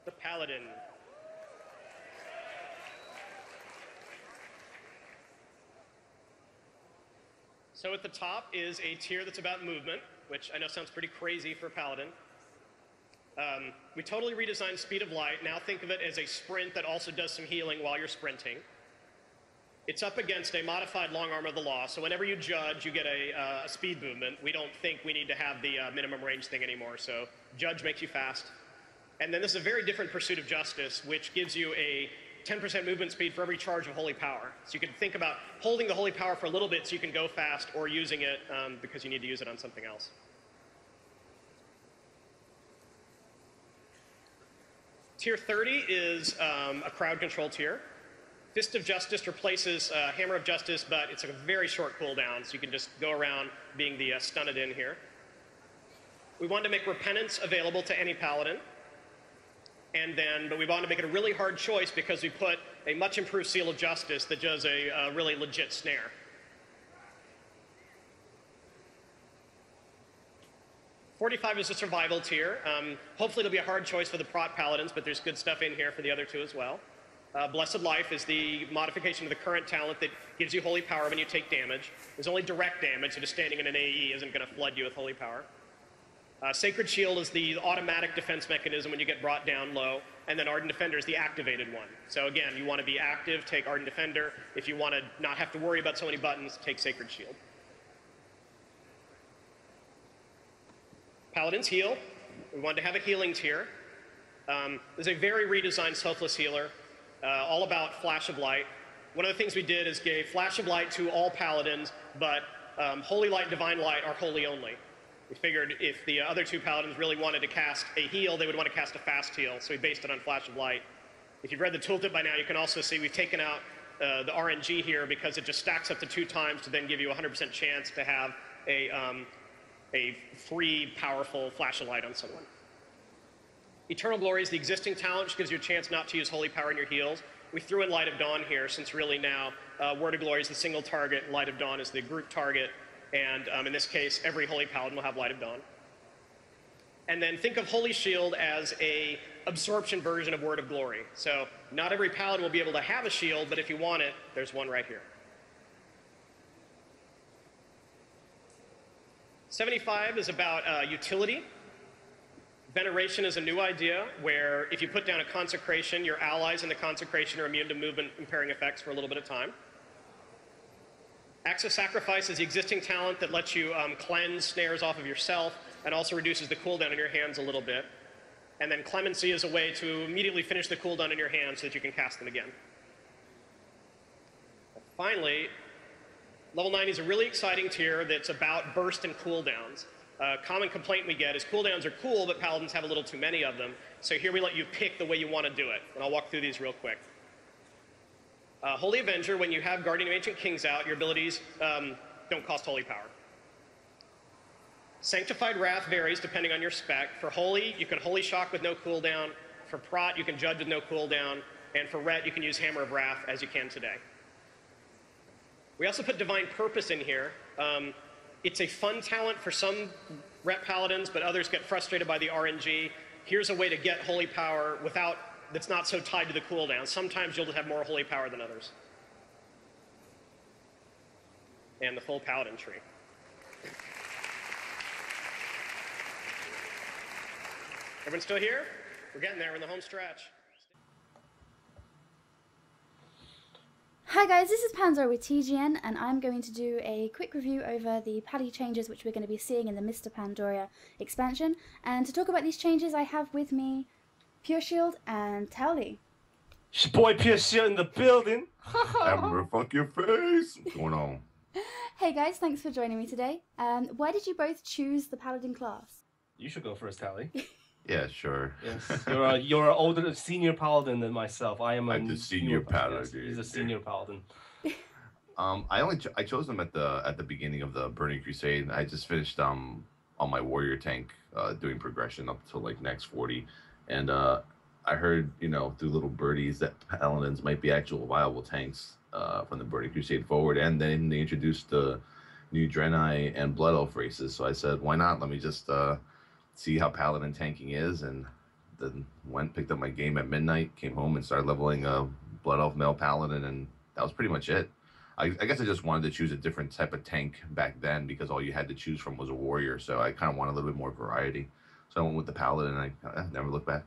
The Paladin. So at the top is a tier that's about movement, which I know sounds pretty crazy for a Paladin. We totally redesigned speed of light. Now think of it as a sprint that also does some healing while you're sprinting. It's up against a modified long arm of the law, so whenever you judge, you get a speed movement. We don't think we need to have the minimum range thing anymore, so judge makes you fast. And then this is a very different pursuit of justice, which gives you a 10% movement speed for every charge of holy power. So you can think about holding the holy power for a little bit so you can go fast, or using it because you need to use it on something else. Tier 30 is a crowd control tier. Fist of Justice replaces Hammer of Justice, but it's a very short cooldown, so you can just go around being the stunned in here. We wanted to make Repentance available to any Paladin. But we wanted to make it a really hard choice because we put a much improved Seal of Justice that does a really legit snare. '45 is a survival tier. Hopefully it'll be a hard choice for the Prot Paladins, but there's good stuff in here for the other two as well. Blessed Life is the modification of the current talent that gives you holy power when you take damage. There's only direct damage, so just standing in an AE isn't going to flood you with holy power. Sacred Shield is the automatic defense mechanism when you get brought down low, and then Ardent Defender is the activated one. So again, you want to be active, take Ardent Defender. If you want to not have to worry about so many buttons, take Sacred Shield. Paladins heal. We wanted to have a healing tier. There's a very redesigned Selfless Healer, all about Flash of Light. One of the things we did is gave Flash of Light to all Paladins, but Holy Light and Divine Light are holy only. We figured if the other two Paladins really wanted to cast a heal, they would want to cast a fast heal, so we based it on Flash of Light. If you've read the tooltip by now, you can also see we've taken out the RNG here because it just stacks up to 2 times to then give you a 100% chance to have a free, powerful Flash of Light on someone. Eternal Glory is the existing talent, which gives you a chance not to use holy power in your heals. We threw in Light of Dawn here, since really now Word of Glory is the single target, and Light of Dawn is the group target. And in this case, every Holy Paladin will have Light of Dawn. And then think of Holy Shield as a absorption version of Word of Glory. So not every Paladin will be able to have a shield, but if you want it, there's one right here. 75 is about utility. Veneration is a new idea where if you put down a consecration, your allies in the consecration are immune to movement impairing effects for a little bit of time. Acts of Sacrifice is the existing talent that lets you cleanse snares off of yourself and also reduces the cooldown in your hands a little bit. And then Clemency is a way to immediately finish the cooldown in your hands so that you can cast them again. Finally, level 90 is a really exciting tier that's about burst and cooldowns. Common complaint we get is cooldowns are cool, but Paladins have a little too many of them. So here we let you pick the way you want to do it. And I'll walk through these real quick. Holy Avenger, when you have Guardian of Ancient Kings out, your abilities don't cost holy power. Sanctified Wrath varies depending on your spec. For Holy, you can Holy Shock with no cooldown. For Prot, you can Judge with no cooldown. And for Ret, you can use Hammer of Wrath as you can today. We also put Divine Purpose in here. It's a fun talent for some Ret Paladins, but others get frustrated by the RNG. Here's a way to get holy power that's not so tied to the cooldown. Sometimes you'll have more holy power than others. And the full Paladin tree. Everyone still here? We're getting there. We're in the home stretch. Hi guys, this is Pandora with TGN, and I'm going to do a quick review over the Paddy changes which we're going to be seeing in the Mr. Pandaria expansion. And to talk about these changes, I have with me Pureshield and Towelliee. It's your boy Pureshield in the building. Hammer, fuck your face. What's going on? Hey guys, thanks for joining me today. Why did you both choose the Paladin class? You should go first, Towelliee. Yeah, sure. Yes, you're an older senior paladin than myself. I'm the senior paladin. Yes, he's a senior paladin. I chose them at the beginning of the Burning Crusade. I just finished on my warrior tank doing progression up to like next 40, and I heard, through little birdies that Paladins might be actual viable tanks from the Burning Crusade forward, and then they introduced the new Draenei and Blood Elf races. So I said, why not? Let me just see how Paladin tanking is, and then picked up my game at midnight, came home and started leveling a Blood Elf male Paladin, and that was pretty much it. I guess I just wanted to choose a different type of tank back then because all you had to choose from was a warrior. So I kind of wanted a little bit more variety. So I went with the Paladin, and I never looked back.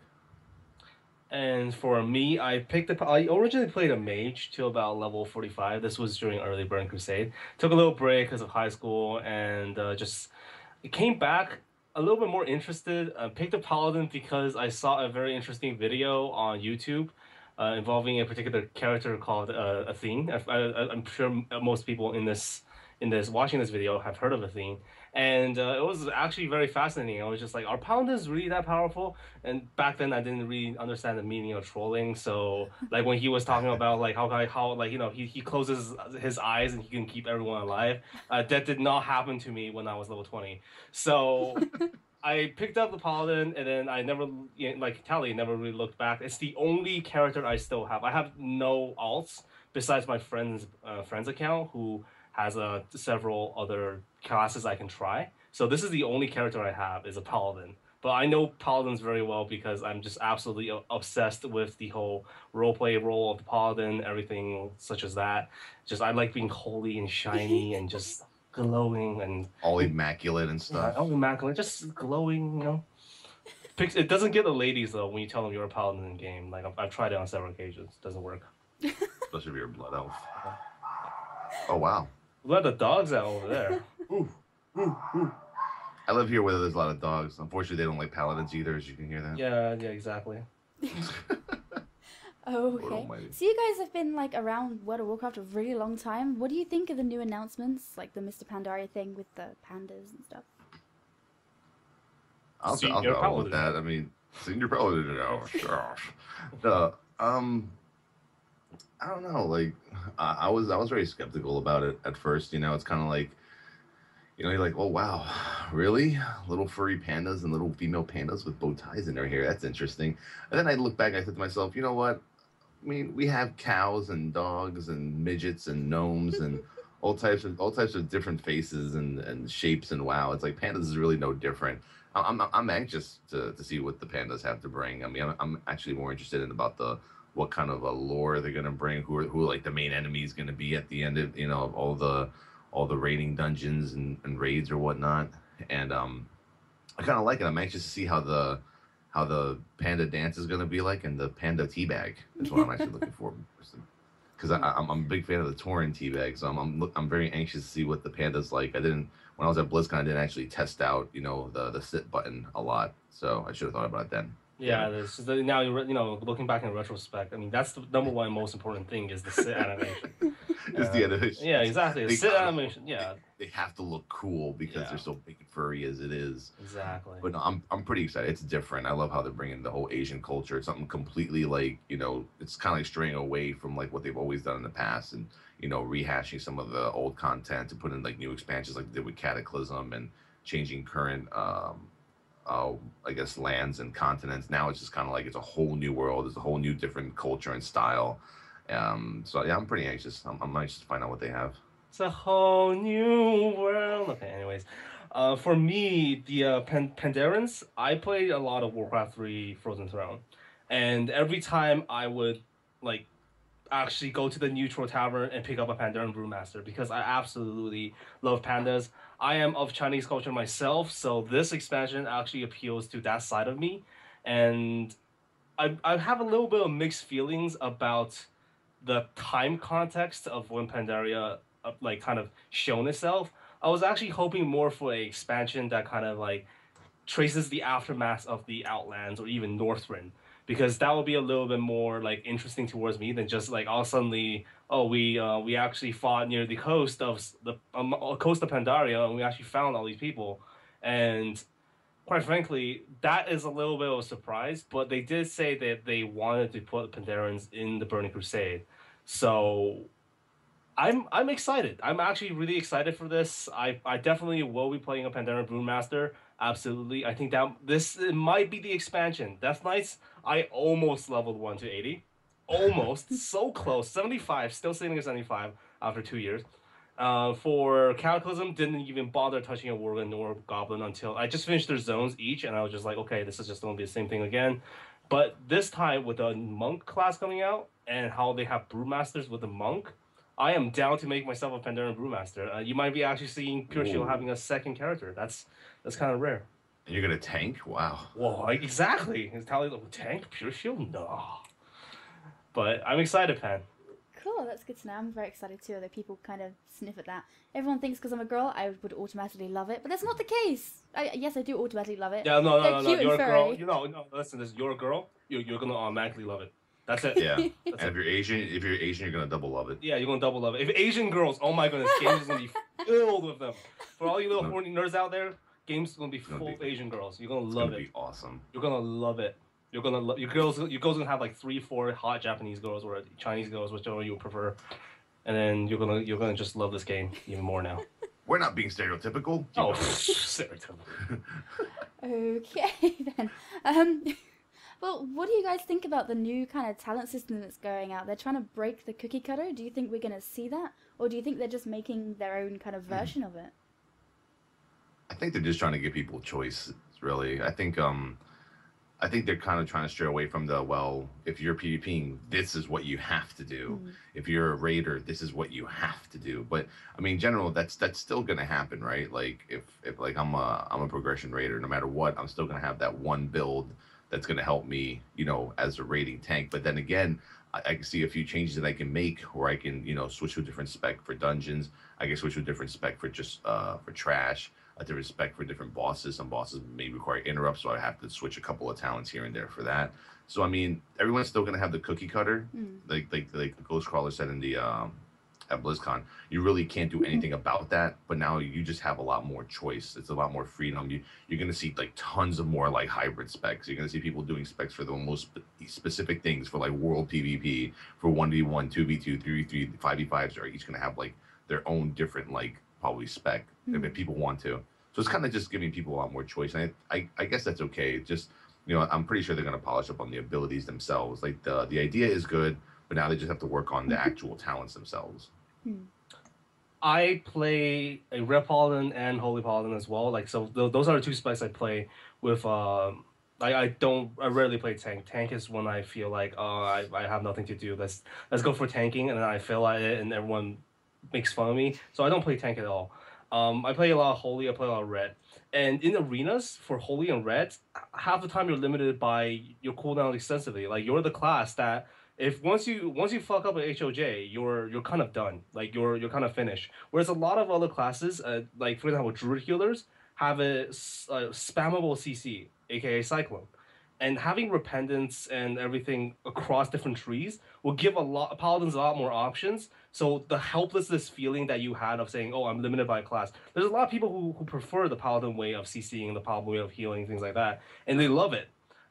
And for me, I originally played a mage till about level 45. This was during early Burning Crusade. Took a little break because of high school, and just came back a little bit more interested. Picked a Paladin because I saw a very interesting video on YouTube involving a particular character called Athene. I'm sure most people in this watching this video have heard of Athene, and it was actually very fascinating. I was just like, are Paladins really that powerful? And back then I didn't really understand the meaning of trolling. So like when he was talking about like how like he closes his eyes and he can keep everyone alive, that did not happen to me when I was level 20. So I picked up the Paladin, and then I never, like Tally, never really looked back. It's the only character I still have. I have no alts besides my friend's account, who has several other classes I can try. So this is the only character I have is a Paladin. But I know Paladins very well because I'm just absolutely obsessed with the whole roleplay role of the Paladin, everything such as that. Just I like being holy and shiny and just glowing and all immaculate and stuff. All immaculate, just glowing, It doesn't get the ladies though when you tell them you're a Paladin in game. Like I've tried it on several occasions. It doesn't work. Especially if you're a blood elf. Oh wow. Let the dogs out over there. Ooh, ooh, ooh. I live here where there's a lot of dogs. Unfortunately, they don't like Paladins either, as you can hear that. Yeah, exactly. Oh, okay. So you guys have been like around World of Warcraft a really long time. What do you think of the new announcements, like the Mr. Pandaria thing with the pandas and stuff? I'll go with that. I mean, senior Paladin. I don't know. Like, I was very skeptical about it at first. It's kind of like, you're like, oh wow, really? Little furry pandas and little female pandas with bow ties in their hair. That's interesting. And then I look back. I said to myself, you know what? I mean, we have cows and dogs and midgets and gnomes and all types of different faces and shapes, and wow, it's like pandas is really no different. I'm anxious to see what the pandas have to bring. I mean, I'm actually more interested in about what kind of a lore they're gonna bring, who like the main enemy is gonna be at the end of of all the raiding dungeons and raids or whatnot. And I kind of like it. I'm anxious to see how the panda dance is gonna be like, and the panda teabag is what I'm actually looking for. Because I'm a big fan of the Tauren teabag, so I'm very anxious to see what the panda's like. When I was at BlizzCon, I didn't actually test out the sit button a lot, so I should have thought about it then. Yeah, now looking back in retrospect, I mean that's the number one most important thing is the sit animation. It's the animation. Yeah, exactly. The sit animation. Yeah, they have to look cool because they're so big and furry as it is. Exactly. But no, I'm pretty excited. It's different. I love how they're bringing the whole Asian culture. It's something completely like it's kind of like straying away from like what they've always done in the past, and rehashing some of the old content to put in like new expansions like they did with Cataclysm, and changing current I guess lands and continents. Now it's just kind of like it's a whole new world. It's a whole new different culture and style. So yeah, I'm pretty anxious. I'm anxious to find out what they have. It's a whole new world. Okay, anyways, for me, the Pandarians, I played a lot of Warcraft 3 Frozen Throne, and every time I would like actually go to the neutral tavern and pick up a Pandaren Brewmaster because I absolutely love pandas. I am of Chinese culture myself, so this expansion actually appeals to that side of me, and I have a little bit of mixed feelings about the time context of when Pandaria like kind of shown itself. I was actually hoping more for an expansion that kind of like traces the aftermath of the Outlands or even Northrend, because that would be a little bit more like interesting towards me than just like all suddenly, oh, we actually fought near the coast of Pandaria and we actually found all these people. And quite frankly, that is a little bit of a surprise, but they did say that they wanted to put Pandarians in the Burning Crusade. So I'm excited. I'm actually really excited for this. I definitely will be playing a Pandaren Brewmaster. Absolutely. I think that this it might be the expansion. Death Knights, I almost leveled 1 to 80. Almost. So close. 75. Still sitting at 75 after 2 years. For Cataclysm, didn't even bother touching a Worgen nor Goblin until I just finished their zones each, and I was just like, okay, this is just going to be the same thing again. But this time, with the Monk class coming out, and how they have Brewmasters with the Monk, I am down to make myself a Pandora Brewmaster. You might be actually seeing Pureshield having a second character. That's kind of rare. And you're gonna tank? Wow. Whoa, exactly. Is Tally tank Pureshield? No. But I'm excited, Pan. Cool, that's good to know. I'm very excited too, although people kind of sniff at that. Everyone thinks because I'm a girl, I would automatically love it, but that's not the case. Yes, I do automatically love it. Yeah, no. You're a girl. Furry. No, listen, you're a girl. You're gonna automatically love it. That's it. Yeah. And if you're Asian, you're gonna double love it. Yeah, you're gonna double love it. If Asian girls, oh my goodness, games is gonna be filled with them. For all you little horny nerds out there, games is gonna be full of Asian girls. You're gonna love it. It's gonna be awesome. You're gonna love it. You're gonna love your girls gonna have like 3-4 hot Japanese girls or Chinese girls, whichever you prefer, and then you're gonna just love this game even more now. We're not being stereotypical. Oh, stereotypical. Okay then. Well, what do you guys think about the new kind of talent system that's going out? They're trying to break the cookie cutter. Do you think we're going to see that? Or do you think they're just making their own kind of version of it? I think they're just trying to give people choice, really. I think they're kind of trying to stray away from the, well, if you're PvPing, this is what you have to do. If you're a raider, this is what you have to do. But I mean, in general, that's still going to happen, right? Like if like I'm a progression raider, no matter what, I'm still going to have that one build that's going to help me, as a raiding tank. But then again, I can see a few changes that I can make, where I can, switch to a different spec for dungeons. I can switch to a different spec for just for trash, a different spec for different bosses. Some bosses may require interrupts, so I have to switch a couple of talents here and there for that. So I mean, everyone's still going to have the cookie cutter, like the Ghost Crawler said in the at BlizzCon. You really can't do anything about that, but now you just have a lot more choice. It's a lot more freedom. You're going to see like tons of more like hybrid specs. You're going to see people doing specs for the most specific things, for like world PvP, for 1v1, 2v2, 3v3, 5v5s are each going to have like their own different like probably spec if people want to. So it's kind of just giving people a lot more choice. And I guess that's okay. It's just, I'm pretty sure they're going to polish up on the abilities themselves. Like the idea is good, but now they just have to work on the actual talents themselves. I play a Red Paladin and Holy Paladin as well. Like, so those are the two specs I play with. I rarely play tank. Tank is when I feel like, I have nothing to do. Let's go for tanking, and then I fail at it, and everyone makes fun of me. So I don't play tank at all. I play a lot of Holy. I play a lot of Red. And in arenas for Holy and Red, half the time you're limited by your cooldown extensively. Like, you're the class that, if once you fuck up an HOJ, you're kind of done. Like you're kind of finished. Whereas a lot of other classes, like for example, Druid healers have a spammable CC, aka Cyclone, and having Repentance and everything across different trees will give Paladins a lot more options. So the helplessness feeling that you had of saying, "Oh, I'm limited by a class," there's a lot of people who prefer the Paladin way of CCing, the Paladin way of healing, things like that, and they love it.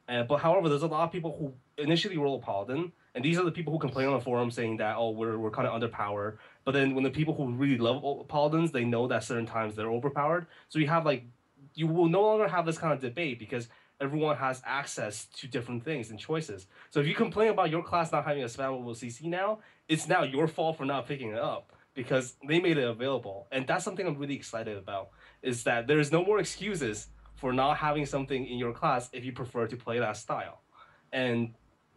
But however, there's a lot of people who initially roll a Paladin. And these are the people who complain on the forum saying that, oh, we're kind of underpowered. But then when the people who really love Paladins, they know that certain times they're overpowered. So you will no longer have this kind of debate because everyone has access to different things and choices. So if you complain about your class not having a spammable CC now, it's now your fault for not picking it up because they made it available. And that's something I'm really excited about, is that there's no more excuses for not having something in your class if you prefer to play that style. And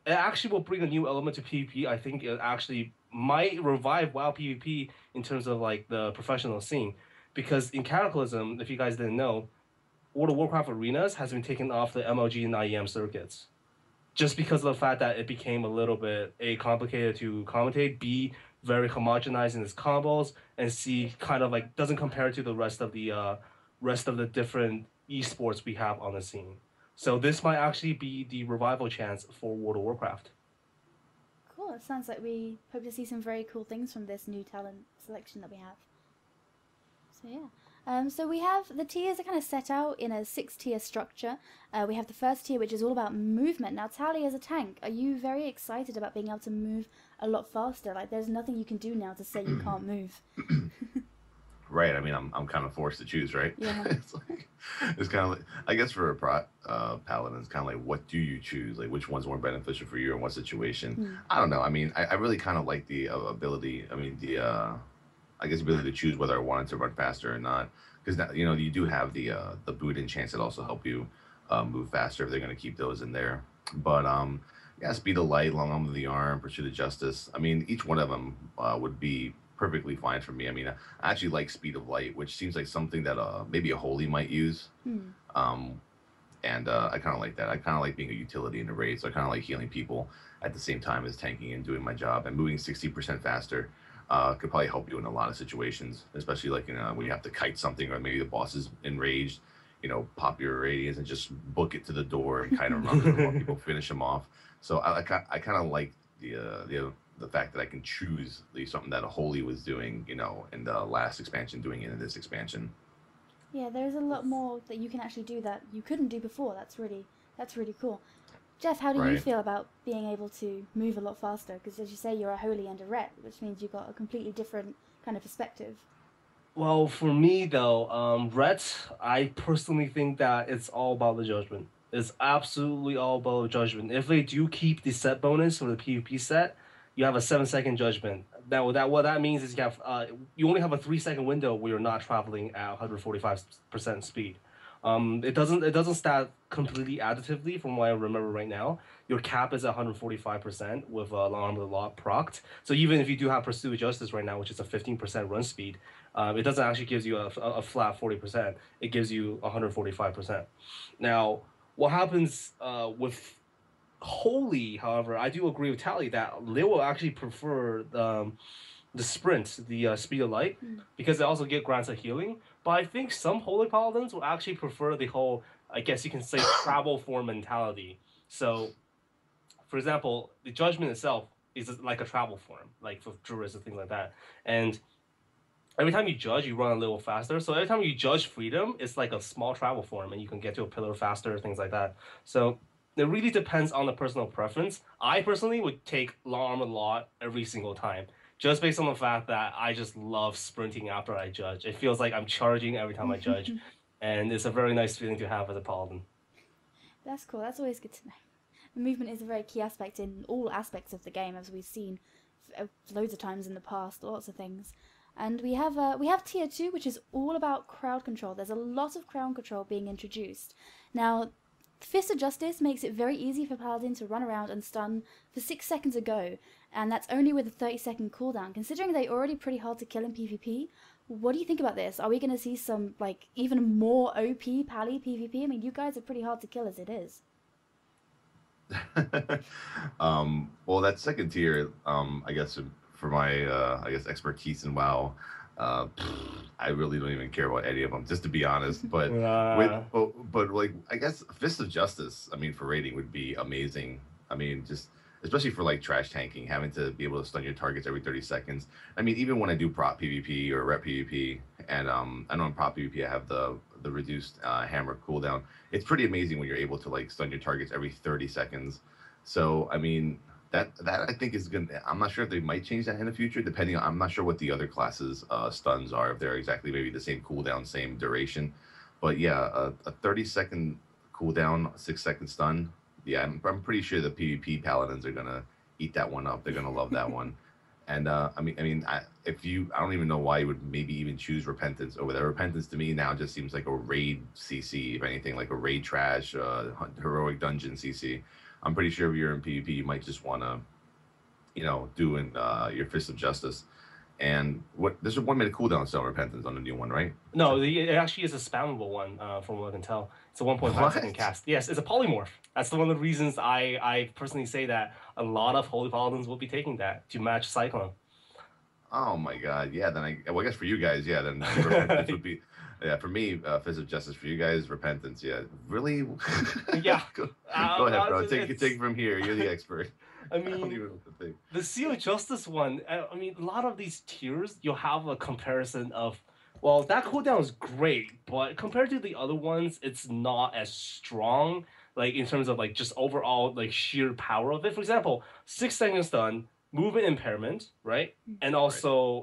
it actually will bring a new element to PvP. I think it actually might revive WoW PvP in terms of like the professional scene. Because in Cataclysm, if you guys didn't know, World of Warcraft arenas has been taken off the MLG and IEM circuits. Just because of the fact that it became a little bit A, complicated to commentate, B, very homogenized in its combos, and C, kind of like doesn't compare to the rest of the different esports we have on the scene. So this might actually be the revival chance for World of Warcraft. Cool. It sounds like we hope to see some very cool things from this new talent selection that we have. So yeah. So we have the tiers are kind of set out in a 6-tier structure. We have the first tier, which is all about movement. Now, Towelliee as a tank, are you very excited about being able to move a lot faster? Like, there's nothing you can do now to say you can't move. Right. I mean, I'm kind of forced to choose, right? Yeah. It's kind of like, I guess for a paladin, it's kind of like, what do you choose? Like, which one's more beneficial for you in what situation? Hmm. I don't know. I mean, I really kind of like the ability. I mean, I guess ability to choose whether I wanted to run faster or not, because you do have the boot and chance that also help you move faster if they're going to keep those in there. But yeah, speed of light, long arm of the arm, pursuit of justice. I mean, each one of them would be perfectly fine for me. I mean, I actually like speed of light, which seems like something that maybe a holy might use. Hmm. Um, and I kind of like that. I kind of like being a utility in the raid, so I kind of like healing people at the same time as tanking and doing my job. And moving 60% faster could probably help you in a lot of situations, especially like when you have to kite something or maybe the boss is enraged. Pop your radiance and just book it to the door and kind of run through more people, finish them off. So I kind of like the fact that I can choose something that a holy was doing, in the last expansion, doing it in this expansion. Yeah, there's a lot more that you can actually do that you couldn't do before. That's really cool. Jeff, how do you Right. feel about being able to move a lot faster? Because as you say, you're a holy and a ret, which means you've got a completely different kind of perspective. Well, for me though, Ret, I personally think that it's all about the judgment. It's absolutely all about judgment. If they do keep the set bonus for the PvP set, you have a 7 second judgment. What that means is you only have a 3 second window where you're not traveling at 145% speed. It doesn't stat completely additively from what I remember right now. Your cap is 145% with Long Arm of the Law procced. So even if you do have Pursue Justice right now, which is a 15% run speed, it doesn't actually gives you a flat 40%. It gives you 145%. Now, what happens with Holy, however, I do agree with Tally that they will actually prefer the sprint, the speed of light, because they also get grants of healing. But I think some Holy Paladins will actually prefer the whole, I guess you can say, travel form mentality. So, for example, the judgment itself is like a travel form, like for druids and things like that. And every time you judge, you run a little faster. So every time you judge freedom, it's like a small travel form, and you can get to a pillar faster, things like that. So it really depends on the personal preference. I personally would take long armor law every single time, just based on the fact that I just love sprinting after I judge. It feels like I'm charging every time I judge, and it's a very nice feeling to have as a paladin. That's cool. That's always good to know. Movement is a very key aspect in all aspects of the game, as we've seen loads of times in the past, lots of things. And we have tier 2, which is all about crowd control. There's a lot of crowd control being introduced. Now, Fist of Justice makes it very easy for Paladin to run around and stun for 6 seconds a go, and that's only with a 30-second cooldown. Considering they're already pretty hard to kill in PvP, what do you think about this? Are we going to see some, even more OP Pally PvP? I mean, you guys are pretty hard to kill as it is. Well, that second tier, I guess for my, expertise in WoW, I really don't even care about any of them, just to be honest. But like, I guess Fist of Justice, I mean, for raiding would be amazing. I mean, just especially for like trash tanking, having to be able to stun your targets every 30 seconds. I mean, even when I do prop PvP or rep PvP, and I know in prop PvP I have the reduced hammer cooldown. It's pretty amazing when you're able to like stun your targets every 30 seconds. So I mean, that I think is gonna. I'm not sure if they might change that in the future, depending on. I'm not sure what the other classes stuns are, if they're exactly maybe the same cooldown, same duration. But yeah, a 30-second cooldown, 6-second stun. Yeah, I'm pretty sure the PvP paladins are gonna eat that one up. They're gonna love that one. And I don't even know why you would maybe even choose Repentance over there. Repentance to me now just seems like a raid CC, if anything, like a raid trash, heroic dungeon CC. I'm pretty sure if you're in PvP, you might just want to, do your Fist of Justice. And there's a 1 minute cooldown still on Repentance on the new one, right? No, it actually is a spammable one, from what I can tell. It's a 1.5-second cast. Yes, it's a polymorph. That's one of the reasons I personally say that a lot of Holy Paladins will be taking that to match Cyclone. Oh my God, yeah. Then I guess for you guys, yeah. Then Repentance would be, yeah. For me, Fist of Justice. For you guys, Repentance. Yeah, really. Yeah. Go ahead, bro. Take it from here. You're the expert. I mean, the Seal of Justice one, I mean, a lot of these tiers, you'll have a comparison of, well, that cooldown is great, but compared to the other ones, it's not as strong, like, in terms of, like, just overall, like, sheer power of it. For example, 6 second stun, movement impairment, right? And also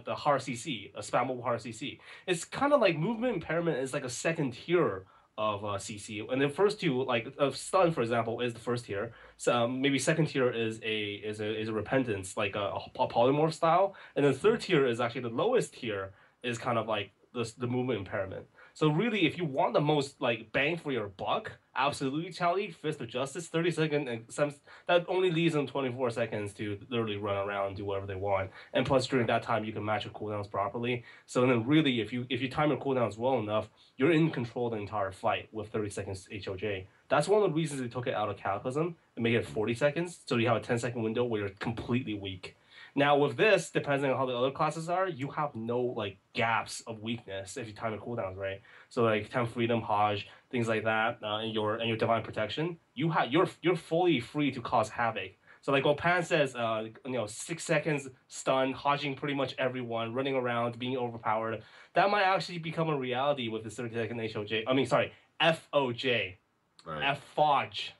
the hard CC, a spammable hard CC. It's kind of like movement impairment is like a second tier of CC, and the first two, like stun, for example, is the first tier. So maybe second tier is a repentance, like a polymorph style, and then third tier is actually the lowest tier, is kind of like the movement impairment. So really, if you want the most like bang for your buck, absolutely, Towelliee, Fist of Justice, 30 second, and that only leaves them 24 seconds to literally run around and do whatever they want. And plus, during that time, you can match your cooldowns properly. So then, really, if you time your cooldowns well enough, you're in control of the entire fight with 30 seconds HOJ. That's one of the reasons they took it out of Cataclysm and made it 40 seconds, so you have a 10-second window where you're completely weak. Now with this, depending on how the other classes are, you have no like gaps of weakness if you time your cooldowns right. So like Temp Freedom, Hodge, things like that, and your Divine Protection, you're fully free to cause havoc. So like what Pan says, 6 seconds stun, hodging pretty much everyone, running around, being overpowered. That might actually become a reality with this 30-second HOJ. I mean, sorry, FOJ, Right. Fodge.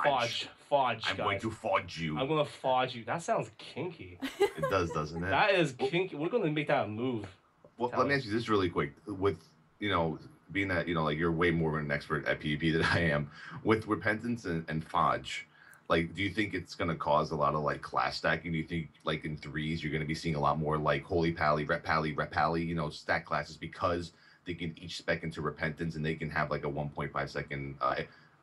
Fudge. Fodge. I'm guys. going to fudge you. I'm gonna fudge you. That sounds kinky. It does, doesn't it? That is kinky. We're gonna make that a move. Well, let me ask you this really quick. With being that like you're way more of an expert at PvP than I am, with repentance and fudge, like, do you think it's gonna cause a lot of like class stacking? Do you think like in threes you're gonna be seeing a lot more like Holy Pally, Rep Pally, stack classes because they can each spec into repentance and they can have like a 1.5 second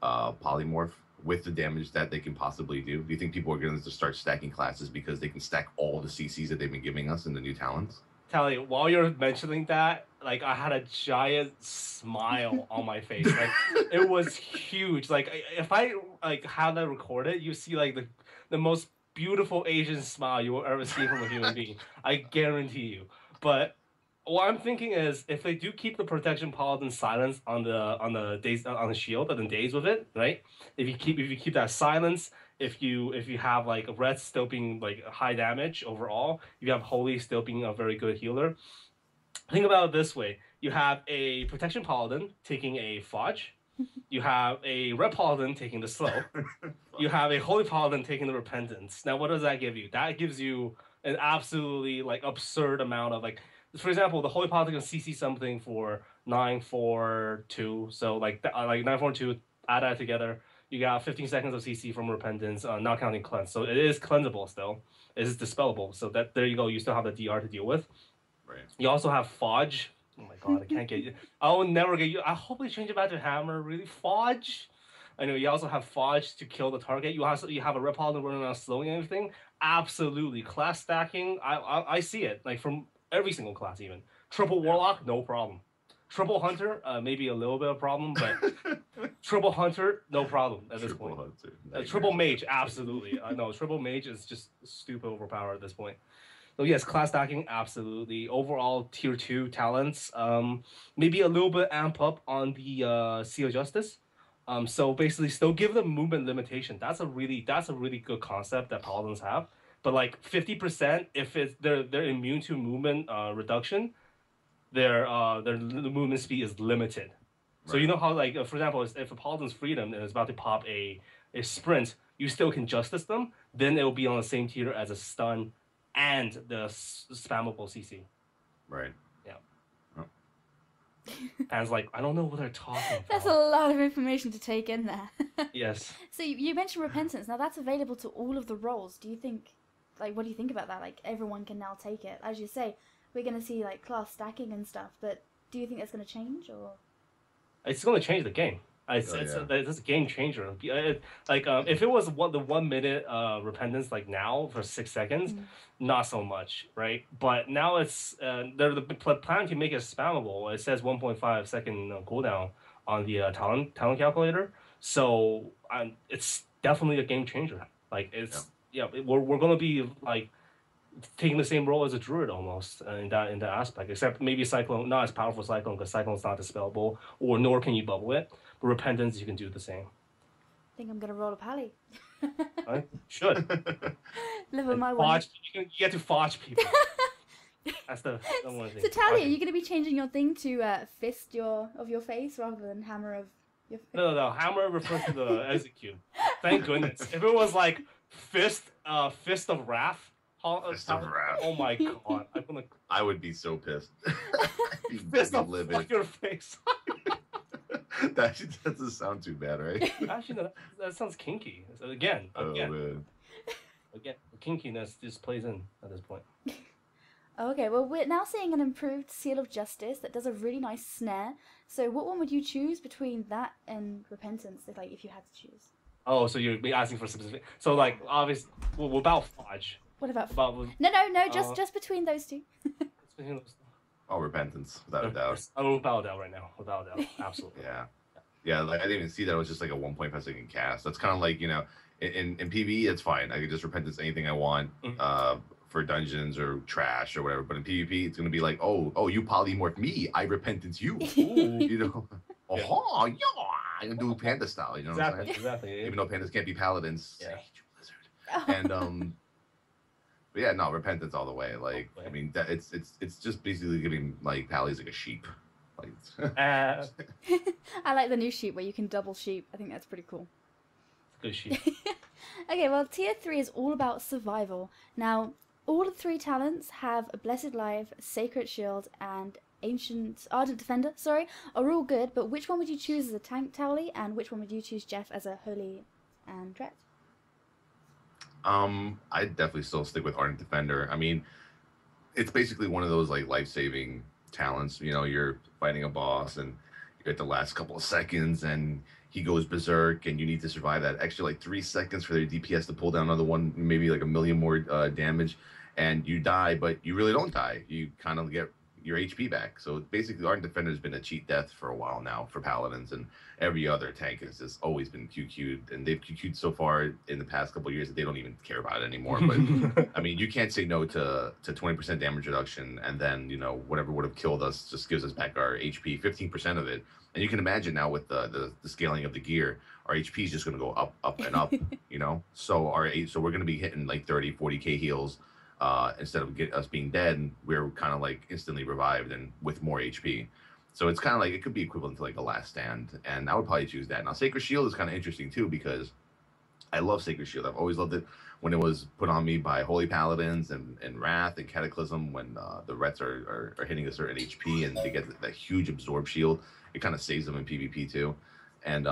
polymorph with the damage that they can possibly do? Do you think people are going to start stacking classes because they can stack all the CCs that they've been giving us in the new talents? Towelliee, while you're mentioning that, like I had a giant smile on my face. Like it was huge. Like if I like had that recorded, you see like the most beautiful Asian smile you will ever see from a human being. I guarantee you. But what I'm thinking is, if they do keep the protection Paladin silence on the shield and the days with it, right? If you keep that silence, if you have like red still being like high damage overall, if you have holy still being a very good healer. Think about it this way: you have a protection Paladin taking a fudge, you have a red Paladin taking the slow, you have a holy Paladin taking the repentance. Now, what does that give you? That gives you an absolutely like absurd amount of like. For example, the Holy Paladin can CC something for 942. So like 942, add that together, you got 15 seconds of CC from Repentance, not counting cleanse. So it is cleansable still. It is dispellable. So that there you go. You still have the DR to deal with. Right. You also have Fudge. Oh my god, I can't get you. I will never get you. I hope they change it back to Hammer. Really, Fudge. I know you also have Fudge to kill the target. You have a Red Paladin running around slowing everything. Absolutely, class stacking. I see it like from every single class, even. Triple Warlock, no problem. Triple Hunter, maybe a little bit of a problem, but Triple Hunter, no problem at this point. Triple Mage, absolutely. No, Triple Mage is just stupid overpowered at this point. So yes, class stacking, absolutely. Overall, tier 2 talents, maybe a little bit amp up on the Seal of Justice. So basically, still give them movement limitation. That's a really good concept that Paladins have. But like 50%, if they're immune to movement reduction, their movement speed is limited. Right. So you know how like for example, if a Paladin's freedom and is about to pop a sprint, you still can justice them. Then it will be on the same tier as a stun and the spammable CC. Right. Yeah. Oh. And it's like, I don't know what they're talking about. That's a lot of information to take in there. Yes. So you mentioned repentance. Now that's available to all of the roles. Do you think? Like, what do you think about that? Like, everyone can now take it. As you say, we're going to see, like, class stacking and stuff, but do you think that's going to change, or...? It's going to change the game. It's a game changer. If it was the 1 minute repentance, like now, for 6 seconds, not so much, right? But now it's... they're planning to make it spammable. It says 1.5 second cooldown on the talent calculator. So, it's definitely a game changer. Like, it's... Yeah. Yeah, we're gonna be like taking the same role as a druid almost in that aspect, except maybe Cyclone, not as powerful Cyclone because Cyclone's not dispellable, or nor can you bubble it. But Repentance, you can do the same. I think I'm gonna roll a pally. Right? Should. Live with my one. You get to fudge people. That's the one thing. So Towelliee, are you gonna be changing your thing to fist of your face rather than hammer of your face? No. Hammer refers to the execute. Thank goodness. If it was like Fist of Wrath. Fist of Wrath. Oh my god! I'm gonna. I would be so pissed. Fist of fuck your face. That doesn't sound too bad, right? Actually, no, that sounds kinky. So again, Oh man. again, kinkiness just plays in at this point. Okay, well, we're now seeing an improved Seal of Justice that does a really nice snare. So what one would you choose between that and Repentance, if you had to choose? Oh, so you'd be asking for specific. So like, obviously, well, about Fudge. What about... About No, just between those two. Oh, Repentance, without a doubt. Oh, without a doubt right now. Without a doubt, absolutely. Yeah, like I didn't even see that it was just like a 1.5-second cast. That's kind of like, in PvE, it's fine. I can just Repentance anything I want. For dungeons or trash or whatever, but in PvP it's gonna be like, oh, you polymorph me, I repentance you. Ooh, oh yeah, I'm gonna do panda style, you know what I'm saying? Exactly. Even though pandas can't be paladins, Yeah. and but yeah, no, repentance all the way. Like, I mean, that it's just basically giving like pallies like a sheep. Like, I like the new sheep where you can double sheep. I think that's pretty cool. Good sheep. Okay, well, tier 3 is all about survival. Now, all the 3 talents have a Blessed Life, Sacred Shield, and Ardent Defender, are all good, but which one would you choose as a tank Towelliee, and which one would you choose, Jeff, as a Holy and Dret? I'd definitely still stick with Ardent Defender. I mean, it's basically one of those like life-saving talents. You're fighting a boss and you're at the last couple of seconds and he goes berserk and you need to survive that extra like 3 seconds for their DPS to pull down another one, maybe like 1 million more damage, and you die, but you really don't die. You kind of get your HP back. So basically, Ardent Defender has been a cheat death for a while now for Paladins, and every other tank has just always been QQ'd, and they've QQ'd so far in the past couple of years that they don't even care about it anymore. But I mean, you can't say no to 20% damage reduction, and then whatever would have killed us just gives us back our HP, 15% of it. And you can imagine now with the scaling of the gear, our HP is just going to go up and up. So we're going to be hitting like 30, 40k heals. Instead of us being dead, we're kind of like instantly revived and with more HP. So it's kind of like, it could be equivalent to like a last stand. And I would probably choose that. Now, Sacred Shield is kind of interesting too, because I love Sacred Shield. I've always loved it when it was put on me by Holy Paladins and Wrath and Cataclysm, when the Rets are hitting a certain HP and they get that huge absorb shield. It kind of saves them in PvP too. And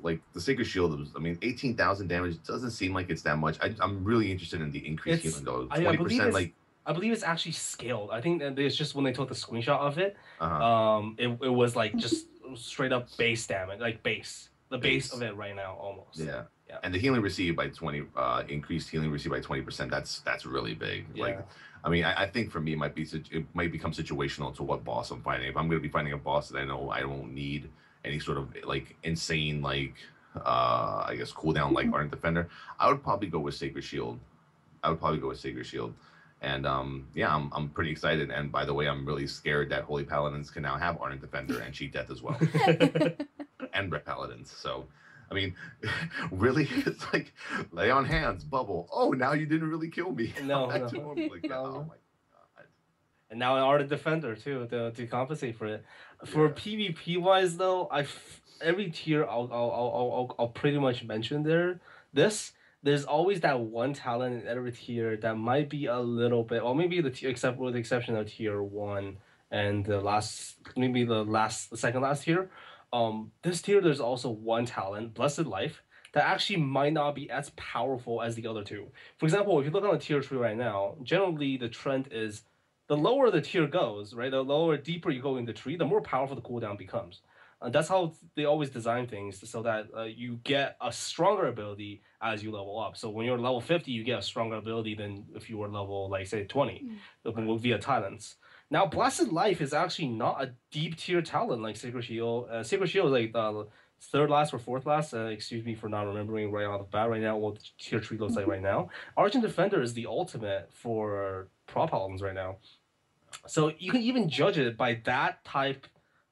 like the Sacred Shield, 18,000 damage doesn't seem like it's that much. I'm really interested in the increased healing though. 20%, I believe it's actually scaled. I think that it's just when they took the screenshot of it, it was like just straight up base damage, like the base of it right now almost. Yeah. And the healing received by 20, increased healing received by 20%. That's really big. Yeah. Like, I think for me it might become situational to what boss I'm fighting. If I'm going to be fighting a boss that I know I don't need any sort of like insane like I guess cooldown like Ardent Defender, I would probably go with Sacred Shield. And I'm pretty excited. And by the way, I'm really scared that Holy Paladins can now have Ardent Defender and cheat death as well. And Red Paladins. So really, it's like lay on hands, bubble. Oh, now you didn't really kill me. No. Like, oh my god. And now an Ardent Defender too to compensate for it. For PvP wise though, every tier I'll pretty much mention there's always that one talent in every tier that might be a little bit, or maybe except with the exception of tier 1 and the second last tier. This tier there's also one talent, Blessed Life, that actually might not be as powerful as the other two. For example, if you look on the tier tree right now, generally the trend is the lower the tier goes, right? The deeper you go in the tree, the more powerful the cooldown becomes. That's how they always design things, so that you get a stronger ability as you level up. So when you're level 50, you get a stronger ability than if you were level, like, say, 20 via talents. Now, Blessed Life is actually not a deep tier talent like Sacred Shield. Sacred Shield is like the third last or fourth last. Excuse me for not remembering right off the bat right now what the tier tree looks like right now. Ardent Defender is the ultimate for Pro Paladins right now. So you can even judge it by that type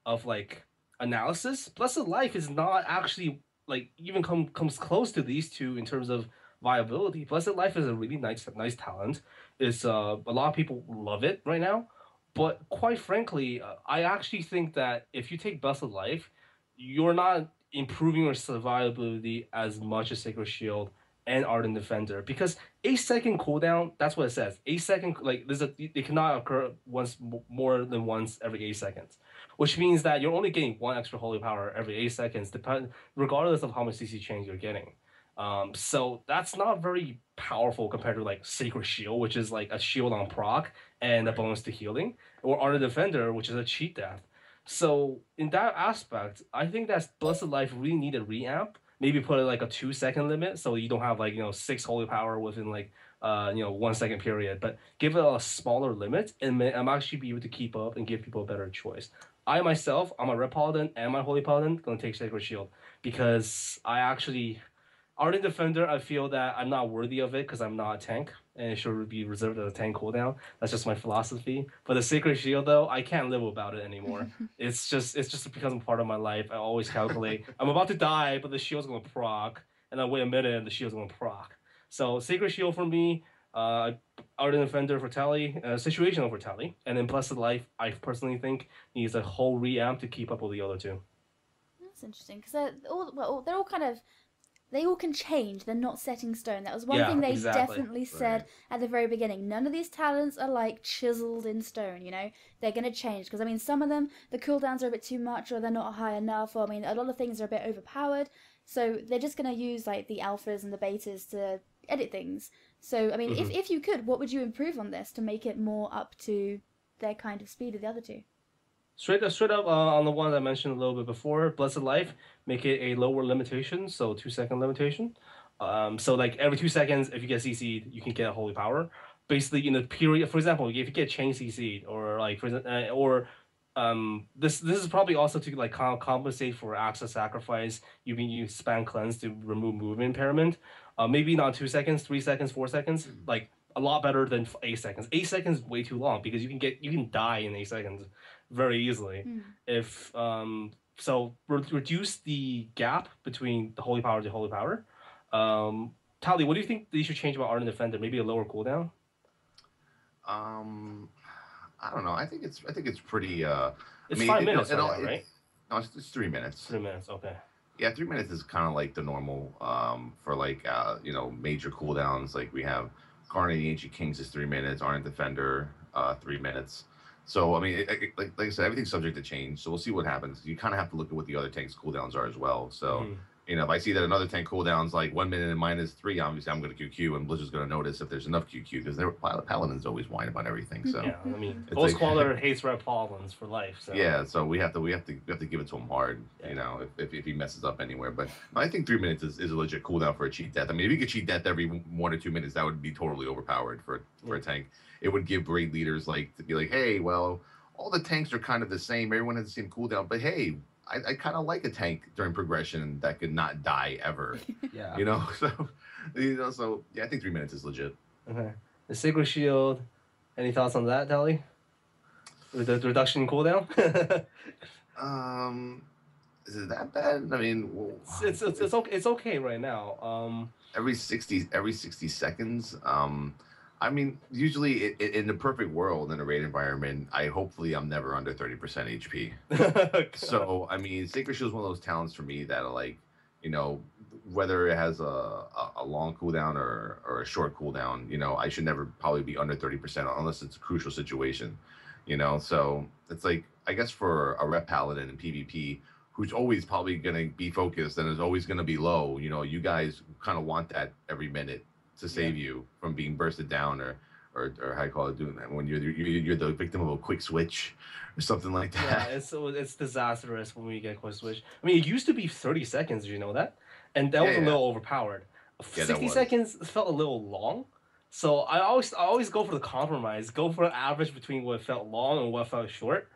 of like analysis. Blessed Life is not actually like even comes close to these two in terms of viability. Blessed Life is a really nice talent. It's a lot of people love it right now, but quite frankly, I actually think that if you take Blessed Life, you're not improving your survivability as much as Sacred Shield and Ardent Defender, because 8 second cooldown, that's what it says. 8 second, like it cannot occur more than once every 8 seconds, which means that you're only getting one extra holy power every 8 seconds, regardless of how much CC change you're getting. So that's not very powerful compared to like Sacred Shield, which is like a shield on proc and a bonus to healing, or Ardent Defender, which is a cheat death. So in that aspect, I think that Blessed Life really need a reamp. Maybe put it like a 2 second limit, so you don't have like 6 holy power within like 1 second period. But give it a smaller limit, and I'm actually be able to keep up and give people a better choice. I myself, I'm a Red Paladin and my Holy Paladin, gonna take Sacred Shield because I actually Ardent Defender, I feel that I'm not worthy of it because I'm not a tank, and it should be reserved as a tank cooldown. That's just my philosophy. But the Sacred Shield, though, I can't live without it anymore. It's just become part of my life. I always calculate, I'm about to die, but the shield's going to proc, and I wait a minute, and the shield's going to proc. So Sacred Shield for me, Ardent Defender for Towelliee, Situational for Towelliee, and then Blessed Life, I personally think, needs a whole reamp to keep up with the other two. That's interesting, because they're all kind of... They all can change. They're not set in stone. That was one thing they definitely said at the very beginning. None of these talents are like chiseled in stone, you know? They're going to change. Because, I mean, some of them, the cooldowns are a bit too much or they're not high enough. Or, I mean, a lot of things are a bit overpowered. So they're just going to use, like, the alphas and the betas to edit things. So, I mean, if you could, what would you improve on this to make it more up to their kind of speed of the other two? Straight up on the one I mentioned a little bit before, Blessed Life, make it a lower limitation, so 2 second limitation. So like every 2 seconds, if you get CC'd, you can get a holy power. Basically, in the period, for example, if you get chain CC'd, or like this is probably also to like compensate for access sacrifice. You spam cleanse to remove movement impairment. Maybe not 2 seconds, 3 seconds, 4 seconds. Like a lot better than 8 seconds. 8 seconds is way too long because you can die in 8 seconds very easily. If so reduce the gap between the holy power to holy power. Towelliee, what do you think they should change about Ardent Defender? Maybe a lower cooldown? I don't know. I think it's pretty it's 5 minutes, right? No, it's 3 minutes. 3 minutes, okay. Yeah, 3 minutes is kind of like the normal for like major cooldowns. Like we have Carnage the Ancient Kings is 3 minutes, Ardent Defender 3 minutes. So I mean, like I said, everything's subject to change. So we'll see what happens. You kind of have to look at what the other tanks' cooldowns are as well. So if I see that another tank cooldown's like 1 minute and -3, obviously I'm going to QQ, and Blizzard's going to notice if there's enough QQ because Paladin's always whine about everything. So yeah, I mean, Ghost Caller hates Red Paladins for life. So yeah, so we have to give it to him hard. Yeah. If he messes up anywhere. But I think 3 minutes is a legit cooldown for a cheat death. I mean, if you could cheat death every 1 or 2 minutes, that would be totally overpowered for a tank. It would give raid leaders like to be like, hey, well, all the tanks are kind of the same. Everyone has the same cooldown, but hey, I kind of like a tank during progression that could not die ever. Yeah. So yeah, I think 3 minutes is legit. Okay. The Sacred Shield. Any thoughts on that, Towelliee? The reduction in cooldown? Is it that bad? I mean, it's okay right now. Every 60 seconds. I mean, usually in the perfect world in a raid environment, hopefully I'm never under 30% HP. So I mean, Sacred Shield is one of those talents for me that are like, whether it has a long cooldown or a short cooldown, I should never probably be under 30% unless it's a crucial situation. So it's like, I guess for a Rep Paladin in PvP, who's always probably going to be focused and is always going to be low, you guys kind of want that every minute to save you from being bursted down or how you call it, doing that when you're the victim of a quick switch or something like that. Yeah, it's disastrous when we get quick switch. I mean, it used to be 30 seconds. Did you know that? And that was a little overpowered. 60 seconds felt a little long. So I always go for the compromise. Go for an average between what felt long and what felt short.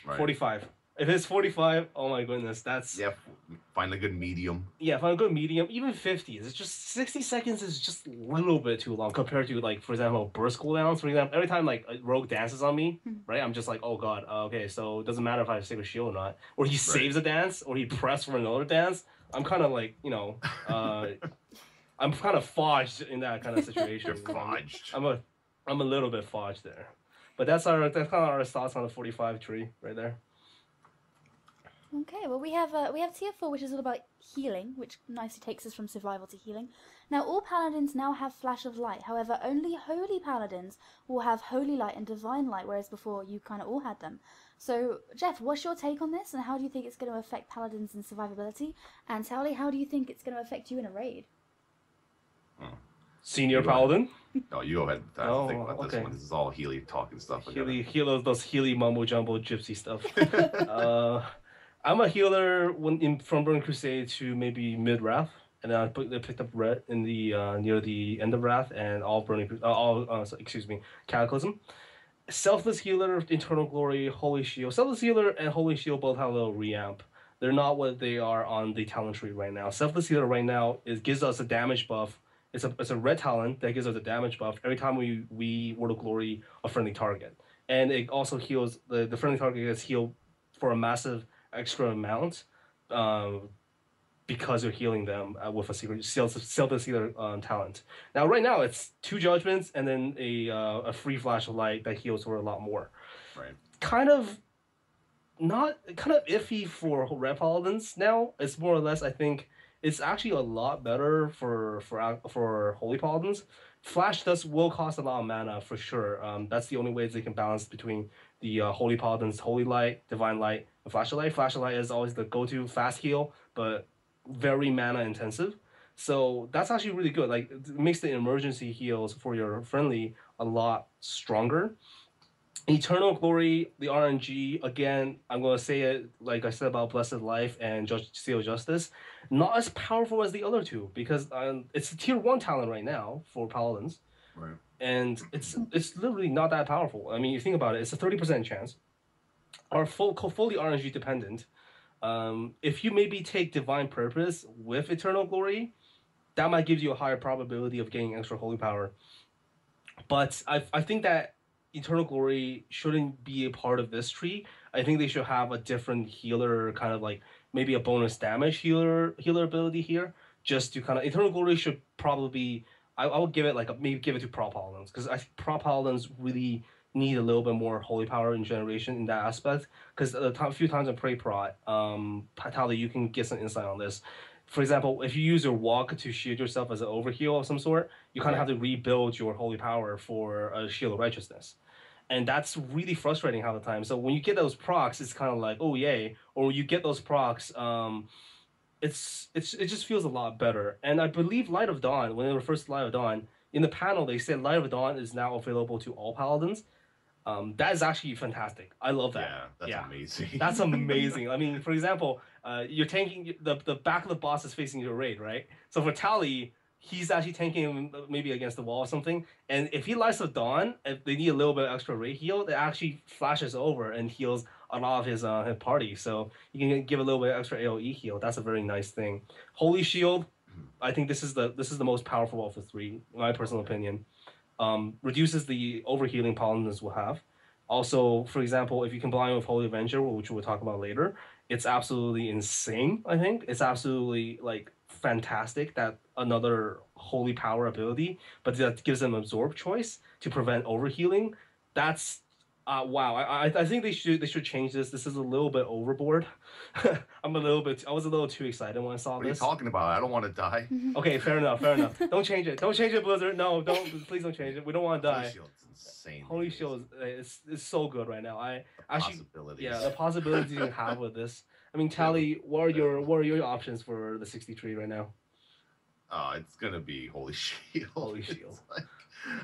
Right. 45. If it's 45, oh my goodness, that's... Yeah, find a good medium. Yeah, find a good medium. Even 50. It's just 60 seconds is just a little bit too long compared to, like, for example, burst cooldowns. For example, every time, like, a rogue dances on me, right, I'm just like, oh god, okay, so it doesn't matter if I have a Sacred Shield or not. Or he saves a dance, or he presses for another dance. I'm kind of like, I'm kind of fudged in that kind of situation. You're fudged. I'm a little bit fudged there. But that's kind of our thoughts on the 45 tree right there. Okay, well we have tier 4, which is all about healing, which nicely takes us from survival to healing. Now, all paladins now have Flash of Light. However, only holy paladins will have Holy Light and Divine Light, whereas before you kind of all had them. So, Jeff, what's your take on this, and how do you think it's going to affect paladins in survivability? And Towelliee, how do you think it's going to affect you in a raid? Senior paladin? No, you go ahead. I have to think about this one. This is all Healy talk and stuff. Those Healy mumbo jumbo gypsy stuff. I'm a healer from Burning Crusade to maybe mid Wrath, and then I picked up red in the near the end of Wrath and Cataclysm. Selfless healer, Eternal Glory, Holy Shield. Selfless healer and Holy Shield both have a little reamp. They're not what they are on the talent tree right now. Selfless healer right now gives us a damage buff. It's a red talent that gives us a damage buff every time we World of Glory a friendly target, and it also heals the friendly target gets healed for a massive extra amount, because you're healing them with a secret selfless healer talent. Now, right now it's 2 judgments and then a free flash of light that heals for a lot more. Right. Kind of iffy for red paladins now. It's more or less, I think, it's actually a lot better for holy paladins. Flash will cost a lot of mana for sure. That's the only way they can balance between the holy paladins, holy light, divine light, and flash of light. Flash of light is always the go-to fast heal, but very mana intensive. So that's actually really good. Like, it makes the emergency heals for your friendly a lot stronger. Eternal Glory, the RNG, again, I'm going to say it like I said about Blessed Life and Seal Justice, not as powerful as the other two, because it's a tier 1 talent right now for Paladins. Right. And it's literally not that powerful. I mean, you think about it, it's a 30% chance. Are fully RNG dependent. If you maybe take Divine Purpose with Eternal Glory, that might give you a higher probability of getting extra holy power. But I think that Eternal Glory shouldn't be a part of this tree. I think they should have a different healer, kind of like maybe a bonus damage healer ability here, just to kind of Eternal Glory should probably be. I would give it maybe give it to Prop Paladins, because I think Prop Paladins really need a little bit more holy power in generation in that aspect. Because a few times in Prey Prot, Towelliee, you can get some insight on this. For example, if you use your walk to shield yourself as an overheal of some sort, you kind of have to rebuild your holy power for a shield of righteousness. And that's really frustrating half the time. So when you get those procs, it's kind of like, oh yay. Or you get those procs, it just feels a lot better. And I believe Light of Dawn, when it refers to Light of Dawn, in the panel they said Light of Dawn is now available to all paladins. That is actually fantastic. I love that. Yeah, that's amazing. That's amazing. I mean, for example, you're tanking the back of the boss is facing your raid, right? So for Towelliee, he's actually tanking him maybe against the wall or something. And if he Lights of Dawn, if they need a little bit of extra raid heal, it actually flashes over and heals a lot of his party. So you can give a little bit of extra AoE heal. That's a very nice thing. Holy Shield, I think this is the most powerful of the 3, in my personal opinion. Reduces the overhealing paladins will have. Also, for example, if you combine with Holy Avenger, which we'll talk about later, it's absolutely insane, I think. It's absolutely, fantastic that another holy power ability, but that gives them absorb choice to prevent overhealing. That's wow. I think they should change this. This is a little bit overboard. I was a little too excited when I saw this. What are you talking about? I don't want to die. Okay, fair enough. Don't change it. Don't change it, Blizzard. No, please don't change it. We don't want to die. Holy Shield's insane. Holy Shield is so good right now. Possibilities. The possibilities you can have with this. I mean, Towelliee, what are your options for the 63 right now? It's gonna be Holy Shield. Holy Shield.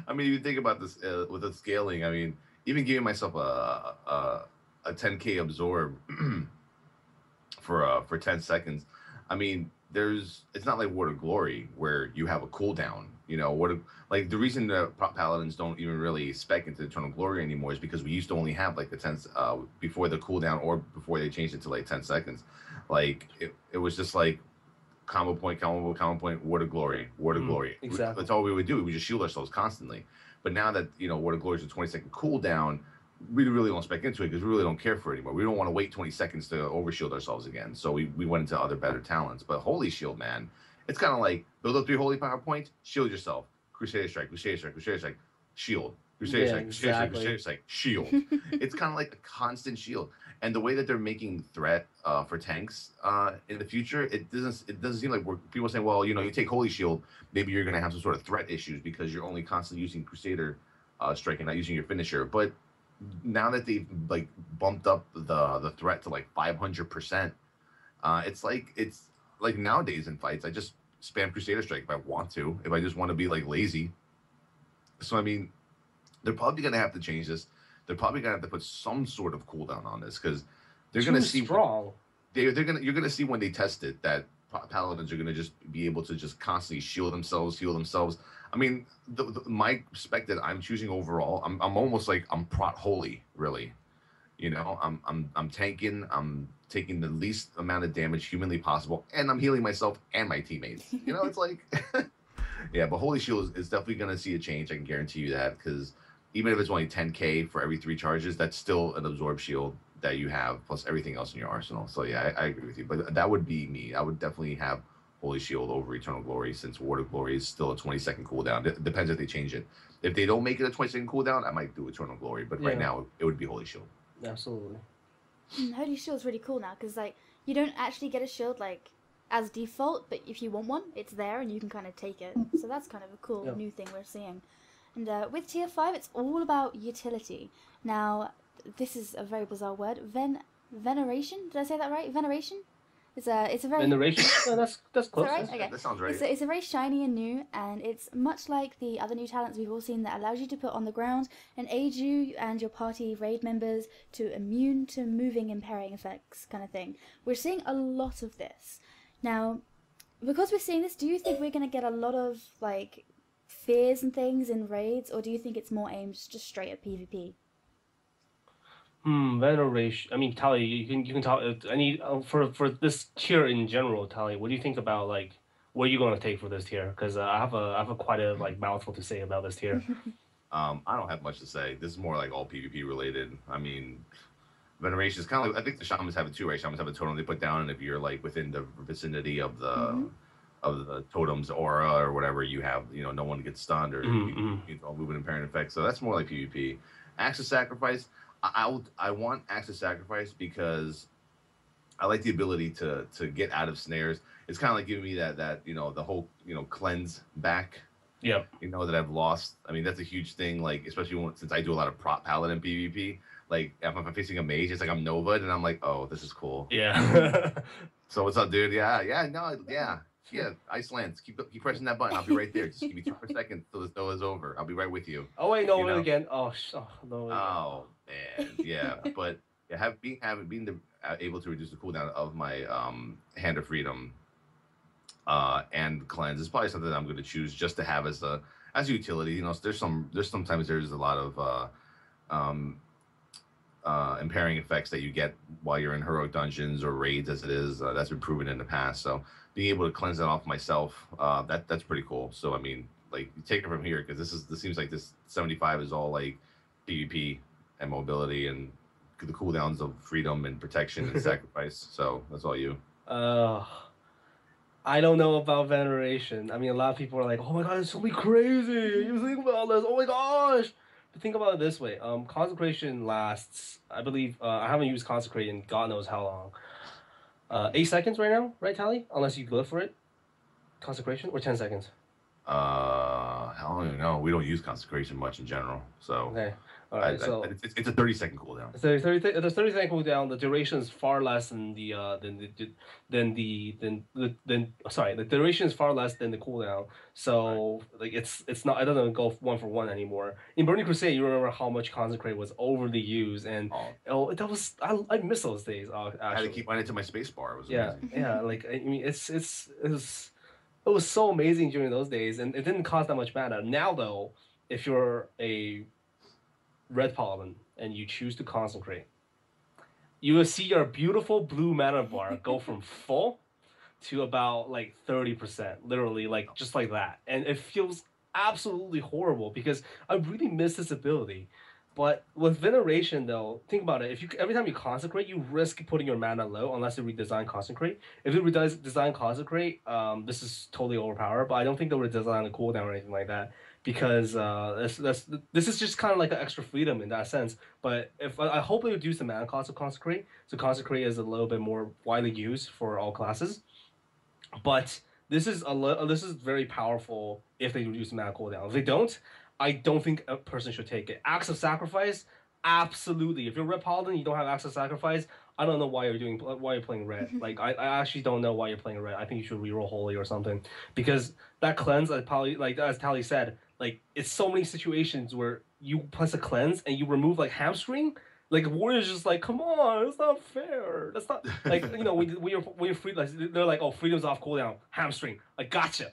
I mean, if you think about this with the scaling, I mean, even giving myself a 10k absorb for 10 seconds. I mean, it's not like Word of Glory where you have a cooldown. You know, the reason that paladins don't even really spec into Eternal Glory anymore is because we used to only have the 10 before the cooldown or before they changed it to 10 seconds. It was just combo point, Word of Glory, Word of Glory. Exactly. That's all we would do. We would just shield ourselves constantly. But now that Word of Glory is a 20-second cooldown, we really don't spec into it because we really don't care for it anymore. We don't want to wait 20 seconds to overshield ourselves again. So we went into other better talents. But Holy Shield, man, it's kind of like build up 3 holy power points, shield yourself. Crusader Strike, Crusader Strike, Crusader Strike, shield. Crusader Yeah, strike, Crusader strike, exactly. Crusader strike, shield. It's kind of like a constant shield. And the way that they're making threat for tanks in the future, it doesn't seem like people saying, well, you take Holy Shield, maybe you're going to have some sort of threat issues because you're only constantly using Crusader strike and not using your finisher. But now that they've like bumped up the threat to like 500%, it's like nowadays in fights, I just spam Crusader strike if I want to, if I just want to be like lazy. So I mean, they're probably gonna have to change this. They're probably gonna have to put some sort of cooldown on this because they're Too gonna see strong. you're gonna see when they test it that paladins are gonna just be able to just constantly shield themselves, heal themselves. I mean, my spec that I'm choosing overall, I'm almost like I'm prot holy, really. I'm tanking, I'm taking the least amount of damage humanly possible, and I'm healing myself and my teammates. It's like, yeah. But Holy Shield is definitely gonna see a change. I can guarantee you that because even if it's only 10k for every 3 charges, that's still an absorb shield that you have plus everything else in your arsenal. So yeah, I agree with you. But that would be me. I would definitely have Holy Shield over Eternal Glory since Ward of Glory is still a 20-second cooldown. It depends if they change it. If they don't make it a 20-second cooldown, I might do Eternal Glory. But right now, it would be Holy Shield. Absolutely. Holy Shield's really cool now because like you don't actually get a shield like as default, but if you want one, it's there and you can kind of take it. So that's kind of a cool new thing we're seeing. And with tier 5, it's all about utility. Now, this is a very bizarre word. Veneration? Did I say that right? Veneration? It's a very Veneration? No, that's close. right? Okay. That sounds right. It's a very shiny and new, and it's much like the other new talents we've all seen that allows you to put on the ground and aid you and your party raid members to immune to moving impairing effects kind of thing. We're seeing a lot of this. Now, because we're seeing this, do you think we're going to get a lot of like fears and things in raids, or do you think it's more aimed just straight at PvP? Veneration. I mean, Tally, you can talk. I need for this tier in general, Tally. What do you think about like what are you going to take for this tier? Because I have a quite a like mouthful to say about this tier. I don't have much to say. This is more like all PvP related. I mean, Veneration is kind of like I think the shamans have it too, right? Shamans have a totem they put down, and if you're like within the vicinity of the totem's aura or whatever, you have no one gets stunned or you don't move an impairing effect. So that's more like PvP. Acts of Sacrifice. I want Acts of Sacrifice because I like the ability to get out of snares. It's kind of like giving me that the whole cleanse back. Yep. That I've lost. I mean, that's a huge thing. Like especially since I do a lot of prop paladin PvP. Like if I'm facing a mage, it's like I'm Nova'd and I'm like, oh, this is cool. Yeah. So what's up, dude? Yeah. Iceland. Keep pressing that button. I'll be right there. Just give me 2 seconds till this is over. I'll be right with you. Oh wait, no, again. Oh no. Oh man, yeah. But being able to reduce the cooldown of my Hand of Freedom and cleanse is probably something that I'm going to choose just to have as a utility. There's sometimes there's a lot of impairing effects that you get while you're in heroic dungeons or raids as it is. That's been proven in the past. So being able to cleanse that off myself, that's pretty cool. So I mean, like take it from here because this seems like this 75 is all like PvP and mobility and the cooldowns of freedom and protection and sacrifice. So that's all you. I don't know about veneration. I mean, a lot of people are like, "Oh my god, it's totally crazy." You think about this? Oh my gosh. But think about it this way. Consecration lasts, I believe, I haven't used Consecrate in God knows how long. 8 seconds right now, right, Tally? Unless you live for it. Consecration, or 10 seconds? I don't even know. We don't use Consecration much in general. So okay. All right, so it's a 30-second cooldown. The 30-second cooldown. The duration is far less than the duration is far less than the cooldown. So like it's not, it doesn't go 1-for-1 anymore. In Burning Crusade, you remember how much Consecrate was overly used, and I miss those days. Actually, I had to keep running to my space bar. It was amazing. Yeah. Like I mean, it was so amazing during those days, and it didn't cost that much mana. Now though, if you're a Red Paladin and you choose to Consecrate, you will see your beautiful blue mana bar go from full to about like 30%, literally, like just like that. And it feels absolutely horrible because I really miss this ability But with Veneration, though, think about it. If you every time you consecrate, you risk putting your mana low unless you redesign consecrate. If you redesign consecrate, this is totally overpowered. But I don't think they'll redesign the cooldown or anything like that because this is just kind of like an extra freedom in that sense. But if I hope they reduce the mana cost of consecrate, so consecrate is a little bit more widely used for all classes. But this is this is very powerful if they reduce the mana cooldown. If they don't, I don't think a person should take it. Acts of Sacrifice, absolutely. If you're Red Paladin, you don't have Acts of Sacrifice. I don't know why you're playing red. Like I actually don't know why you're playing red. I think you should reroll Holy or something because that cleanse, as Tally said, like it's so many situations where you press a cleanse and you remove like hamstring. Like Warriors just like, come on, it's not fair. That's not like when you're free, like they're like, oh, freedom's off cooldown, hamstring. I gotcha,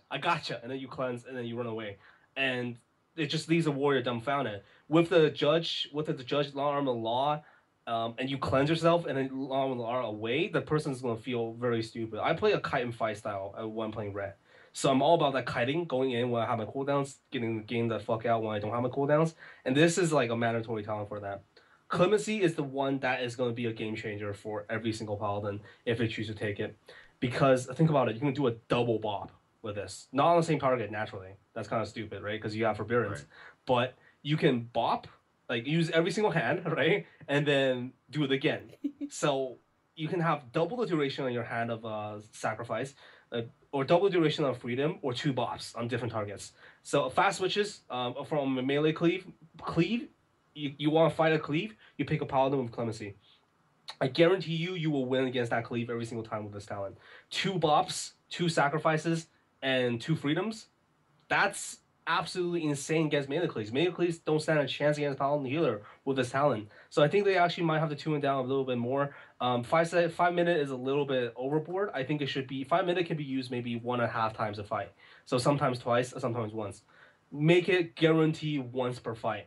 and then you cleanse and then you run away, and it just leaves a warrior dumbfounded. With the judge long arm of the law, and you cleanse yourself and then long arm of the law away, the person's gonna feel very stupid. I play a kite and fight style when playing red, so I'm all about that kiting, going in when I have my cooldowns, getting the fuck out when I don't have my cooldowns, and this is like a mandatory talent for that. Clemency is the one that is going to be a game changer for every single paladin if they choose to take it, because think about it, you can do a double bop with this, not on the same target naturally. That's kind of stupid, right? Because you have forbearance, right. But you can bop, like use every single hand, right, and then do it again. So you can have double the duration on your hand of sacrifice, or double the duration of freedom, or 2 bops on different targets. So fast switches from melee cleave. You want to fight a cleave, you pick a paladin with clemency. I guarantee you will win against that cleave every single time with this talent. 2 bops, 2 sacrifices, and 2 freedoms. That's absolutely insane against melee cleaves. Melee cleaves don't stand a chance against paladin healer with this talent. So I think they actually might have to tune it down a little bit more. 5 minute is a little bit overboard. I think it should be 5 minute can be used maybe 1.5 times a fight. So sometimes twice, sometimes once. Make it guarantee once per fight.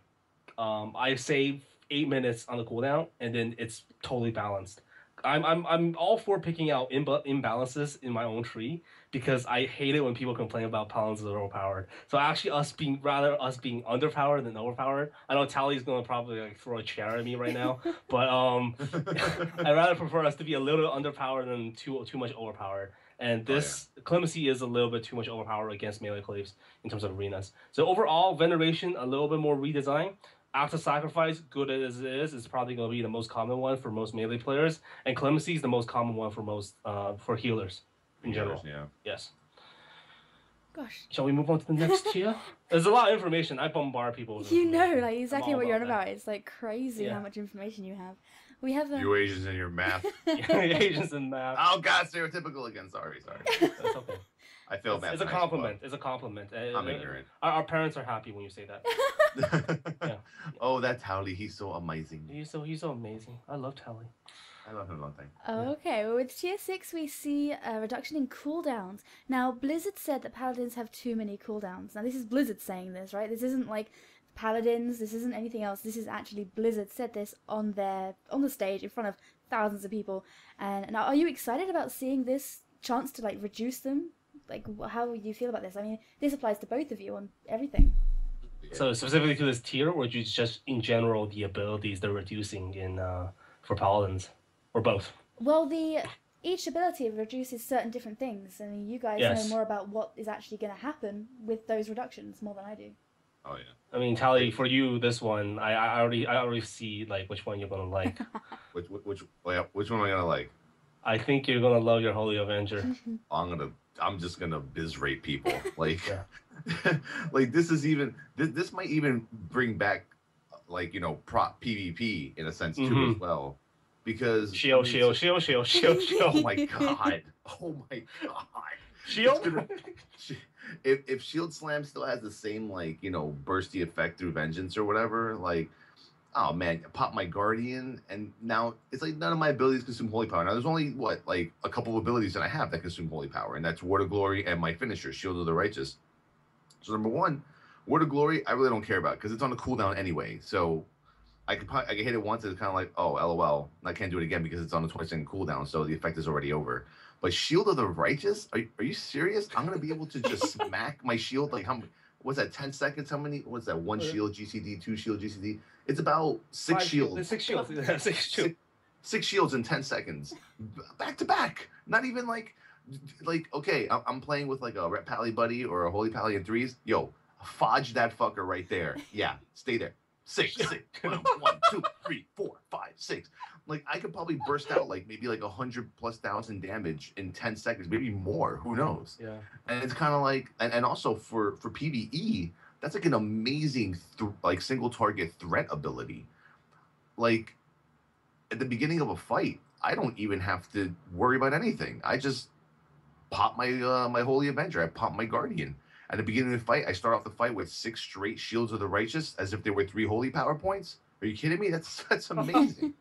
I save 8 minutes on the cooldown, and then it's totally balanced. I'm all for picking out imbalances in my own tree because I hate it when people complain about paladins are overpowered. So actually, us being underpowered than overpowered. I know Tally's gonna probably like throw a chair at me right now, but I rather prefer us to be a little underpowered than too much overpowered. And this Clemency is a little bit too much overpowered against melee cleaves in terms of arenas. So overall, Veneration a little bit more redesign. Acts of Sacrifice, good as it is probably going to be the most common one for most melee players, and Clemency is the most common one for most for healers in general. Yeah. Yes. Gosh. Shall we move on to the next tier? There's a lot of information. I bombard people with like exactly what you're on about. It's like crazy how much information you have. We have you Asians in your math. Asians in math. Oh God, stereotypical again. Sorry. That's okay. I feel bad. It's a compliment. It's a compliment. I'm ignorant. Our parents are happy when you say that. Yeah. Oh, that Towelliee. He's so amazing. He's so amazing. I love Towelliee. I love him one thing. Okay, well, with tier 6 we see a reduction in cooldowns. Now, Blizzard said that paladins have too many cooldowns. Now, this is Blizzard saying this, right? This isn't like paladins, this isn't anything else. This is actually Blizzard said this on the stage in front of thousands of people. And now, are you excited about seeing this chance to like reduce them? Like, how do you feel about this? I mean, this applies to both of you on everything. So specifically to this tier, or just in general the abilities they're reducing in for paladins, or both? Well, each ability reduces certain different things. I mean, you guys know more about what is actually going to happen with those reductions more than I do. Oh yeah. I mean, Tally, for you, this one, I already see like which one you're gonna like. which one am I gonna like? I think you're gonna love your Holy Avenger. I'm just gonna biz rate people. Like, like this might even bring back, like, prop PvP in a sense too as well, because shield. Oh my god! Shield. If Shield Slam still has the same bursty effect through Vengeance or whatever, like, oh man, pop my Guardian, and now it's like none of my abilities consume Holy Power. Now there's only a couple of abilities that I have that consume Holy Power, and that's Word of Glory and my finisher, Shield of the Righteous. So number one, Word of Glory, I really don't care about because it's on a cooldown anyway. So I can hit it once, and it's kind of like, oh, LOL, and I can't do it again because it's on a 20-second cooldown, so the effect is already over. But Shield of the Righteous, are you serious? I'm gonna be able to just smack my shield like what's that? 10 seconds? How many? What's that? One shield GCD, two shield GCD. It's about six shields. 6 shields. Six shields in 10 seconds, back to back. Not even like okay, I'm playing with like a Ret Pally buddy or a Holy Pally in threes. Yo, fudge that fucker right there. Yeah, stay there. Six. One, two, three, four, five, six. Like I could probably burst out like maybe like 100,000+ damage in 10 seconds, maybe more. Who knows? Yeah. And it's kind of like, and also for PvE, that's like an amazing like single target threat ability. Like at the beginning of a fight, I don't even have to worry about anything. I just pop my my Holy Avenger. I pop my Guardian. At the beginning of the fight, I start off the fight with 6 straight Shields of the Righteous, as if there were 3 Holy Power points. Are you kidding me? That's amazing.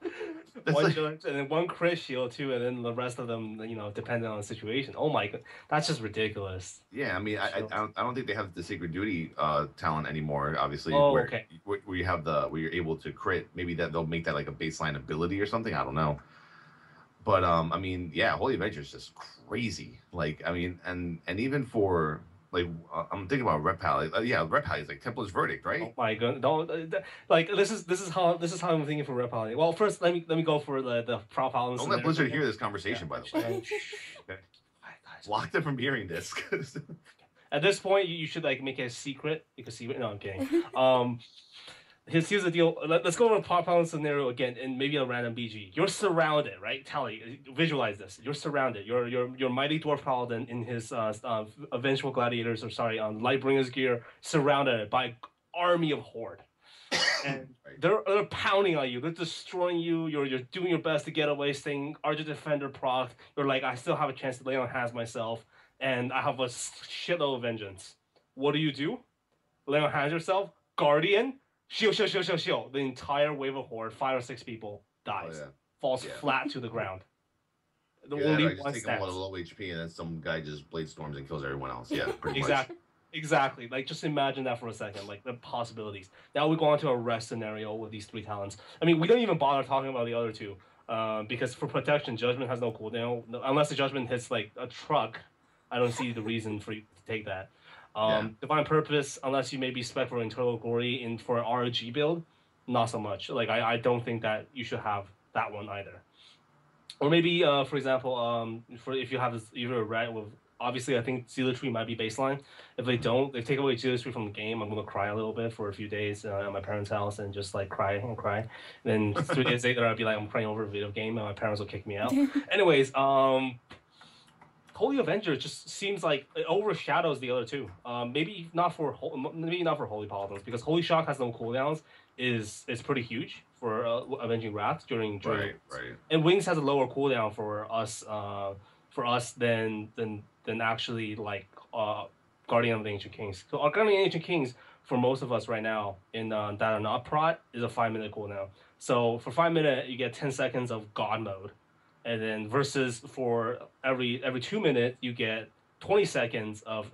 That's one like, shield, and then 1 crit shield too, and then the rest of them, you know, depending on the situation. Oh my god, that's just ridiculous. yeah, I mean, I don't think they have the Sacred Duty talent anymore. Obviously, Oh, where, okay. where you have where you're able to crit. Maybe that they'll make that like a baseline ability or something. I don't know. But I mean, yeah, Holy Avenger is just crazy. Like, I mean, and even for like, I'm thinking about Ret Pally. Yeah, Ret Pally is like Templar's Verdict, right? Oh my god, don't like this is how I'm thinking for Ret Pally. Well, first let me go for the Proud Paladin. Don't let Blizzard hear this conversation, by the way. Okay. Block them from hearing this. At this point, you should like make it a secret. You can see it. No, I'm kidding. Here's the deal. Let's go over a Proud Paladin scenario again, and maybe a random BG. You're surrounded, right? Tally, visualize this. You're surrounded. You're mighty dwarf paladin in his vengeful gladiators, or sorry, Lightbringer's gear, surrounded by an army of horde, and Right. they're pounding on you. They're destroying you. You're doing your best to get away, saying Argent Defender proc. You're like, I still have a chance to lay on hands myself, and I have a shitload of vengeance. What do? Lay on hands yourself. Guardian. Shield. The entire wave of horde, 5 or 6 people, dies. Oh, yeah. Falls flat to the ground. The Yeah, only I just one take them all stands. at low HP, and then some guy just blade storms and kills everyone else. Yeah, pretty Exactly. Like, just imagine that for a second. Like, the possibilities. Now we go on to a rest scenario with these 3 talents. I mean, we don't even bother talking about the other 2. Because for protection, Judgment has no cooldown. Unless the Judgment hits, like, a truck, I don't see the reason for you to take that. Divine Purpose, unless you maybe spec for Internal Glory for an ROG build, not so much. Like, I don't think that you should have that one either. Or maybe, for example, for if you have this, either a rat with, obviously I think Zealotry might be baseline. If they don't, they take away Zealotry from the game, I'm going to cry a little bit for a few days at my parents' house and just like cry. And then 3 days later I'll be like, I'm crying over a video game and my parents will kick me out. Anyways, Holy Avenger just seems like it overshadows the other 2. Maybe not for Holy Paladins, because Holy Shock has no cooldowns. Is pretty huge for Avenging Wrath during right. And Wings has a lower cooldown for us than actually like Guardian of the Ancient Kings. So our Guardian of the Ancient Kings for most of us right now in that are not prot is a 5-minute cooldown. So for 5 minutes you get 10 seconds of God mode. And then versus for every 2 minutes, you get 20 seconds of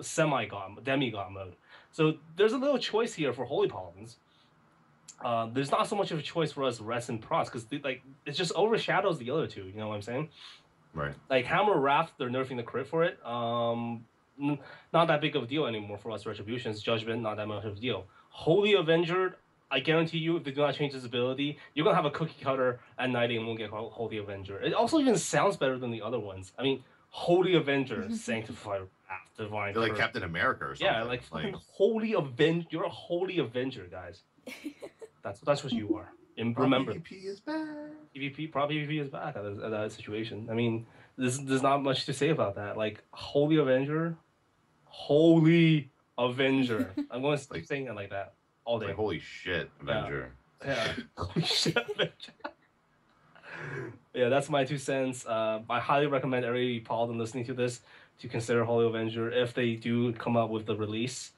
demigod mode. So there's a little choice here for Holy Paladins. There's not so much of a choice for us Rest and Prots, because like it just overshadows the other 2. You know what I'm saying? Right. Like Hammer Wrath, they're nerfing the crit for it. Not that big of a deal anymore for us Retributions. Judgment, not that much of a deal. Holy Avenger, I guarantee you, if they do not change his ability, you're going to have a cookie cutter at night and won't get Holy Avenger. It also even sounds better than the other ones. I mean, Holy Avenger, Sanctified Wrath, Divine They're like Curse. Captain America or something. Yeah, like Holy Avenger. You're a Holy Avenger, guys. That's what you are. And remember, PvP is back. PvP is back at that situation. I mean, there's not much to say about that. Like, Holy Avenger. I'm going to keep saying it like that all day. Like, holy shit, Avenger. Yeah. Holy shit, Avenger. Yeah, that's my 2 cents. I highly recommend every Paladin listening to this to consider Holy Avenger if they do come up with the release.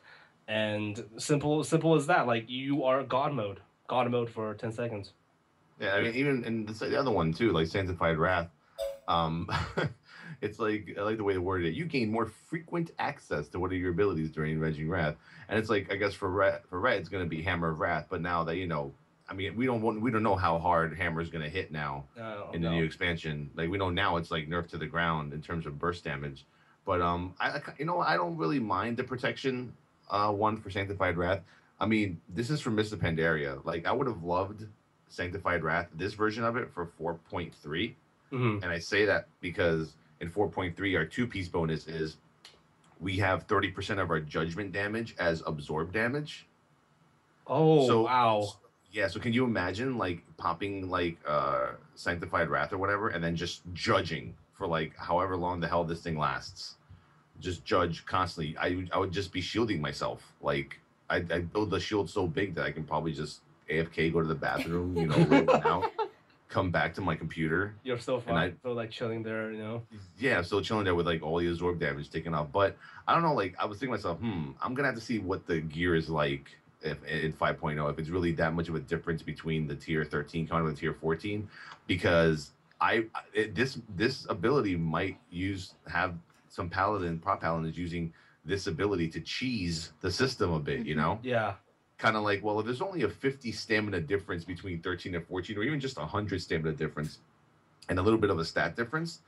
And simple as that. Like, you are God mode for 10 seconds. Yeah, I mean, even in the other one too, like Sanctified Wrath. It's like, I like the way they worded it. You gain more frequent access to one of your abilities during Avenging Wrath, and it's like, I guess for red it's going to be Hammer of Wrath. But now that I mean, we don't know how hard Hammer's going to hit now in the new expansion. Like, we know now it's like nerfed to the ground in terms of burst damage. But I don't really mind the protection one for Sanctified Wrath. I mean, this is from Mr. Pandaria. Like, I would have loved Sanctified Wrath, this version of it, for 4.3. And I say that because in 4.3, our two-piece bonus is we have 30% of our judgment damage as absorb damage. Oh, So, wow. Yeah, so can you imagine, like, popping, like, Sanctified Wrath or whatever, and then just judging for, like, however long the hell this thing lasts? Just judge constantly. I would just be shielding myself. Like, I build the shield so big that I can probably just AFK, go to the bathroom, you know, lay one out, come back to my computer. You're so fine. So, like, chilling there, you know? Yeah, I'm still chilling there with, like, all the absorb damage taken off. But I don't know, like, I was thinking to myself, I'm going to have to see what the gear is like if in 5.0, if it's really that much of a difference between the tier 13 counter and the tier 14, because this ability might have some prop paladins using this ability to cheese the system a bit, you know? Yeah. Kind of like, well, if there's only a 50 stamina difference between 13 and 14, or even just 100 stamina difference and a little bit of a stat difference,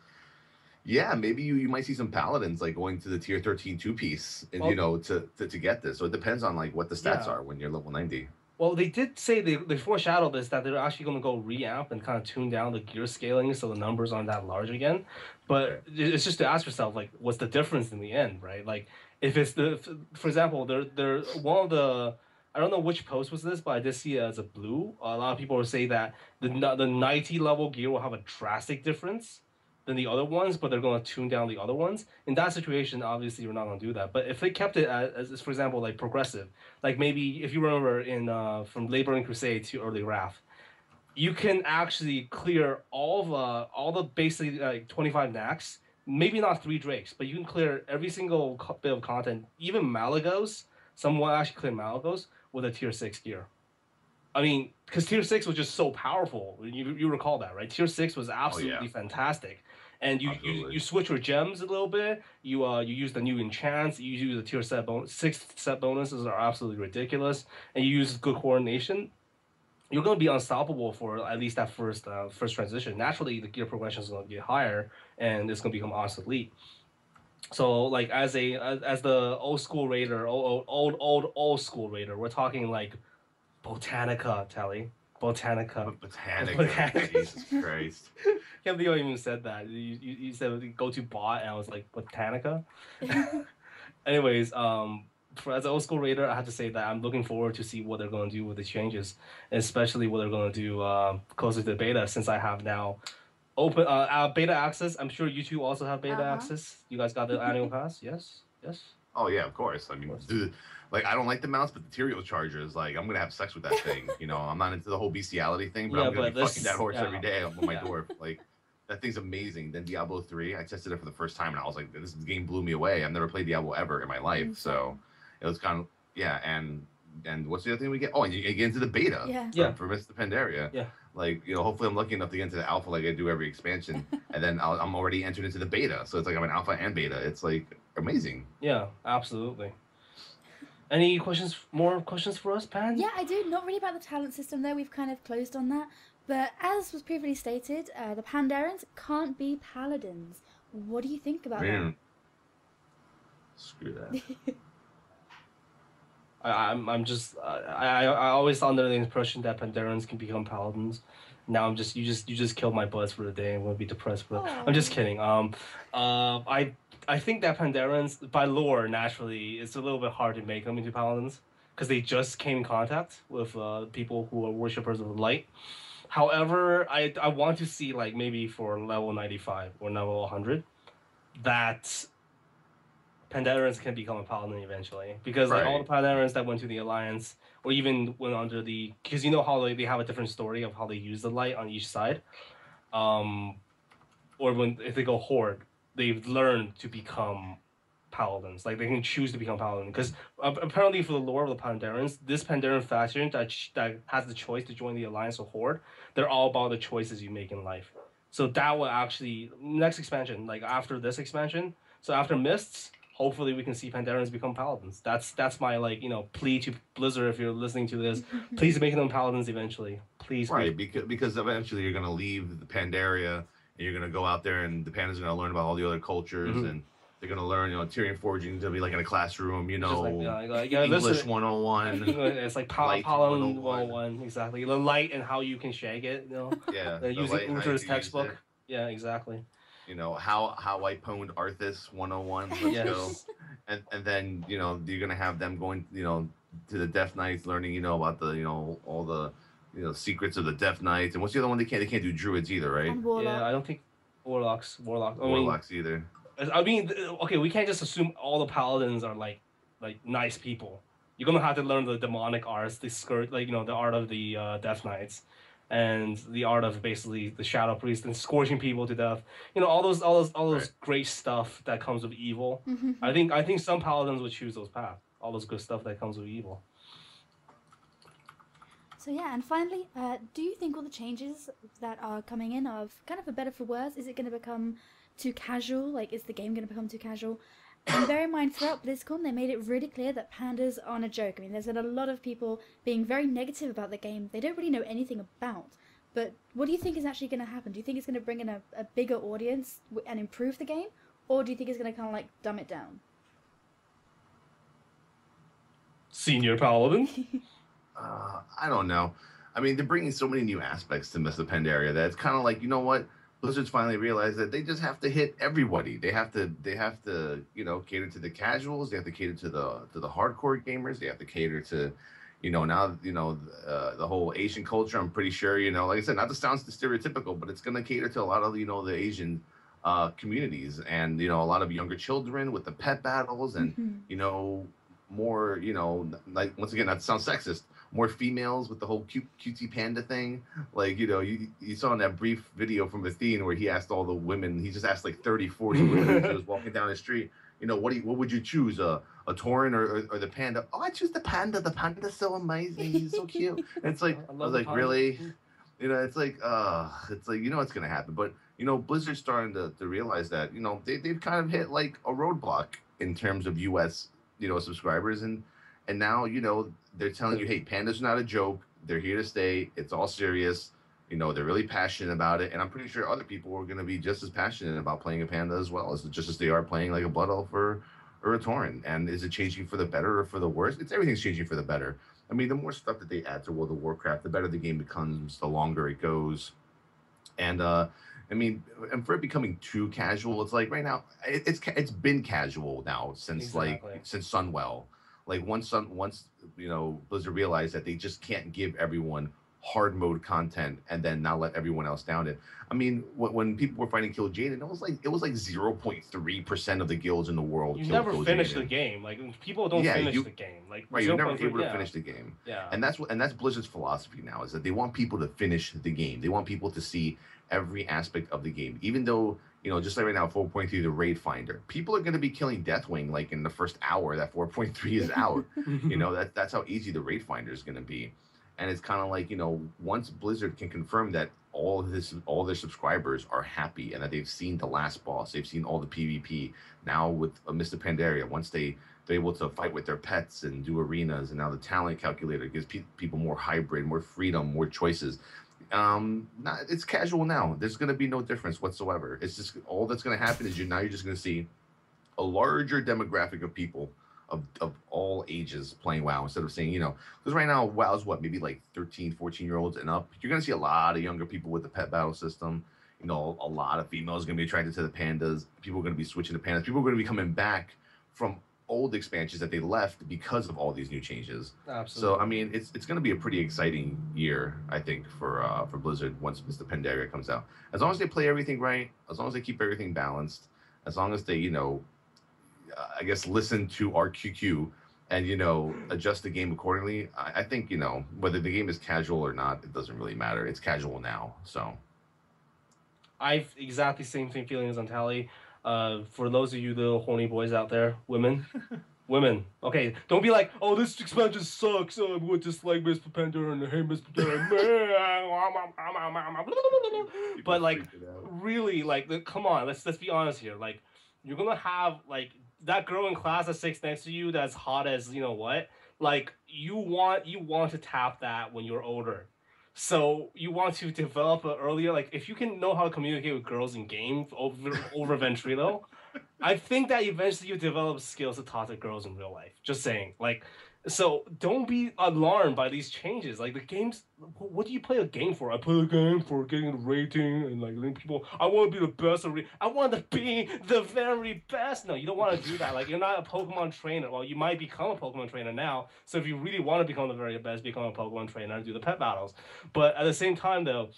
yeah, maybe you might see some paladins like going to the tier 13 two-piece, and you know, to get this. So it depends on like what the stats are when you're level 90. Well, they did say they foreshadowed this, that they're actually going to go re-amp and kind of tune down the gear scaling so the numbers aren't that large again. But it's just to ask yourself, like, what's the difference in the end, right? Like, if it's for example, they're one of the, I don't know which post was this, but I did see it as a blue. A lot of people will say that the 90 level gear will have a drastic difference than the other ones, but they're going to tune down the other ones. In that situation, obviously, we're not going to do that. But if they kept it as, for example, like progressive, like maybe if you remember in from Late Burning Crusade to Early Wrath, you can actually clear all the basically like 25 knacks, maybe not 3 Drakes, but you can clear every single bit of content, even Malagos. Some will actually clear Malagos with a tier 6 gear. I mean, because tier 6 was just so powerful. You recall that, right? Tier 6 was absolutely fantastic. And you switch your gems a little bit. You use the new enchants. You use the tier 6 set bonuses are absolutely ridiculous. And you use good coordination. You're going to be unstoppable for at least that first transition. Naturally, the gear progression is going to get higher, and it's going to become obsolete. So, like, as the old school raider, old school raider, we're talking like Botanica, Tally. Botanica. Jesus Christ. Can't believe I even said that. You said go to bot, and I was like, Botanica? Anyways, as an old school raider, I have to say that I'm looking forward to see what they're going to do with the changes, especially what they're going to do closer to the beta, since I have now open beta access. I'm sure you two also have beta access. You guys got the annual pass? Yes? Oh, yeah, of course. I mean, dude, like, I don't like the mouse, but the Tyrael charger is like, I'm going to have sex with that thing. You know, I'm not into the whole bestiality thing, but I'm going to be fucking that horse every day on my dwarf. Like, that thing's amazing. Then Diablo 3, I tested it for the first time, and I was like, this game blew me away. I've never played Diablo ever in my life. So it was kind of, and what's the other thing we get? Oh, and you get into the beta for Mr. Pandaria. Yeah. Like, you know, hopefully I'm lucky enough to get into the alpha like I do every expansion. And then I'm already entered into the beta. So it's like I'm an alpha and beta. It's like amazing. Yeah, absolutely. Any more questions for us, Pan? Yeah, I do. Not really about the talent system, though. We've kind of closed on that. But as was previously stated, the Pandarians can't be paladins. What do you think about that? Screw that. I'm just I always under the impression that Pandarians can become paladins. Now you just killed my buzz for the day. I'm gonna be depressed for it. I'm just kidding. I think that Pandarians, by lore, naturally, it's a little bit hard to make them into paladins because they just came in contact with people who are worshippers of the light. However, I want to see, like, maybe for level 95 or level 100 that Pandarians can become a paladin eventually, because like all the Pandarians that went to the Alliance or even went under the, because you know how they have a different story of how they use the light on each side, or if they go Horde, they've learned to become paladins. Like, they can choose to become paladin, because apparently for the lore of the Pandarians, this Pandarian faction that has the choice to join the Alliance or Horde, they're all about the choices you make in life. So that will actually, next expansion, like after this expansion, so after Mists, hopefully we can see Pandarians become paladins. That's my, like, you know, plea to Blizzard, if you're listening to this, please make them paladins eventually. Please. Right, because eventually you're going to leave the Pandaria and you're going to go out there and the Pandas are going to learn about all the other cultures and They're gonna learn, Tyrion forging is gonna be like in a classroom, Just yeah, English listen, 101, it's like light Paladin 101. 101, exactly. The light and how you can shag it, Yeah, the using light, how you Uther's can use textbook. it. Yeah, exactly. How I pwned Arthas 101. Let's go. Yes. And then, you're gonna have them going, to the Death Knights, learning, about the, all the, secrets of the Death Knights. And what's the other one? They can't do druids either, right? And Warlock. Yeah, I don't think warlocks. Warlocks either. I mean, okay, we can't just assume all the paladins are like nice people. You're gonna have to learn the demonic arts, the skirt, the art of the Death Knights, and the art of basically the Shadow Priest and scorching people to death. All those Right. great stuff that comes with evil. Mm-hmm. I think some paladins would choose those paths. All those good stuff that comes with evil. So yeah, and finally, do you think all the changes that are coming in are kind of for better for worse? Is it going to become too casual? Like, is the game going to become too casual? And bear in mind, throughout BlizzCon, they made it really clear that pandas aren't a joke. I mean, there's been a lot of people being very negative about the game. They don't really know anything about. But what do you think is actually going to happen? Do you think it's going to bring in a bigger audience and improve the game? Or do you think it's going to kind of like dumb it down? Senior paladin. I don't know. I mean, they're bringing so many new aspects to Mr. Pandaria that it's kind of like, you know what? Blizzard's finally realized that they just have to hit everybody. They have to, cater to the casuals. They have to cater to the hardcore gamers. They have to cater to, now, the whole Asian culture. I'm pretty sure, like I said, not to sound stereotypical, but it's going to cater to a lot of, the Asian communities and, a lot of younger children with the pet battles and, more, like, once again, not to sound sexist, more females with the whole cutesy panda thing. Like, you saw in that brief video from Athene where he asked all the women, he just asked like 30, 40 women as he was walking down the street, what would you choose, a Tauren or the panda? Oh, I choose the panda. The panda's so amazing. He's so cute. And it's like, I was like, really? It's like, what's going to happen. But, Blizzard's starting to realize that, they've kind of hit like a roadblock in terms of US, subscribers. And now, they're telling you, hey, panda's not a joke. They're here to stay. It's all serious. They're really passionate about it. And I'm pretty sure other people are going to be just as passionate about playing a panda as well, just as they are playing like a Blood Elf or a Tauren. And is it changing for the better or for the worse? Everything's changing for the better. I mean, the more stuff that they add to World of Warcraft, the better the game becomes, the longer it goes. And, and for it becoming too casual, it's like right now, it's been casual now since since Sunwell. Like once Blizzard realized that they just can't give everyone hard mode content and then not let everyone else down it. I mean, when people were fighting Kill Jaden, it was like 0.3% of the guilds in the world. You never finish the game. Like people don't finish the game. Like right, you're never able to finish the game. Yeah, and that's Blizzard's philosophy now, is that they want people to finish the game. They want people to see every aspect of the game, even though just like right now, 4.3, the Raid Finder. People are going to be killing Deathwing like in the first hour that 4.3 is out. That's how easy the Raid Finder is going to be. And it's kind of like, once Blizzard can confirm that all their subscribers are happy and that they've seen the last boss, they've seen all the PvP. Now with Mr. Pandaria, once they're able to fight with their pets and do arenas, and now the talent calculator gives people more hybrid, more freedom, more choices. It's casual now. There's going to be no difference whatsoever. It's just all that's going to happen is you're just going to see a larger demographic of people of all ages playing WoW, instead of saying, because right now WoW's maybe like 13, 14-year-olds and up. You're going to see a lot of younger people with the pet battle system. A lot of females are going to be attracted to the pandas. People are going to be switching to pandas. People are going to be coming back from old expansions that they left because of all these new changes. Absolutely. So I mean, it's going to be a pretty exciting year, I think, for Blizzard once Mr. Pandaria comes out. As long as they play everything right, as long as they keep everything balanced, as long as they I guess listen to our QQ and adjust the game accordingly. I think whether the game is casual or not, it doesn't really matter. It's casual now, so. I've exactly the same feeling as on Tally. For those of you little horny boys out there, women, okay, don't be like, oh, this expansion sucks. I would just like Mr. Pandora and hey, Mr. Pandora. But like, really, like, come on, let's be honest here. Like, you're gonna have like that girl in class that sits next to you that's hot as what. Like, you want to tap that when you're older. So you want to develop earlier, like if you can know how to communicate with girls in game over Ventrilo, I think that eventually you develop skills to talk to girls in real life. Just saying. Like, so don't be alarmed by these changes. Like the games, what do you play a game for? I play a game for getting a rating and like letting people. I want to be the best. I want to be the very best. No, you don't want to do that. Like you're not a Pokemon trainer. Well, you might become a Pokemon trainer now. So if you really want to become the very best, become a Pokemon trainer and do the pet battles. But at the same time, though.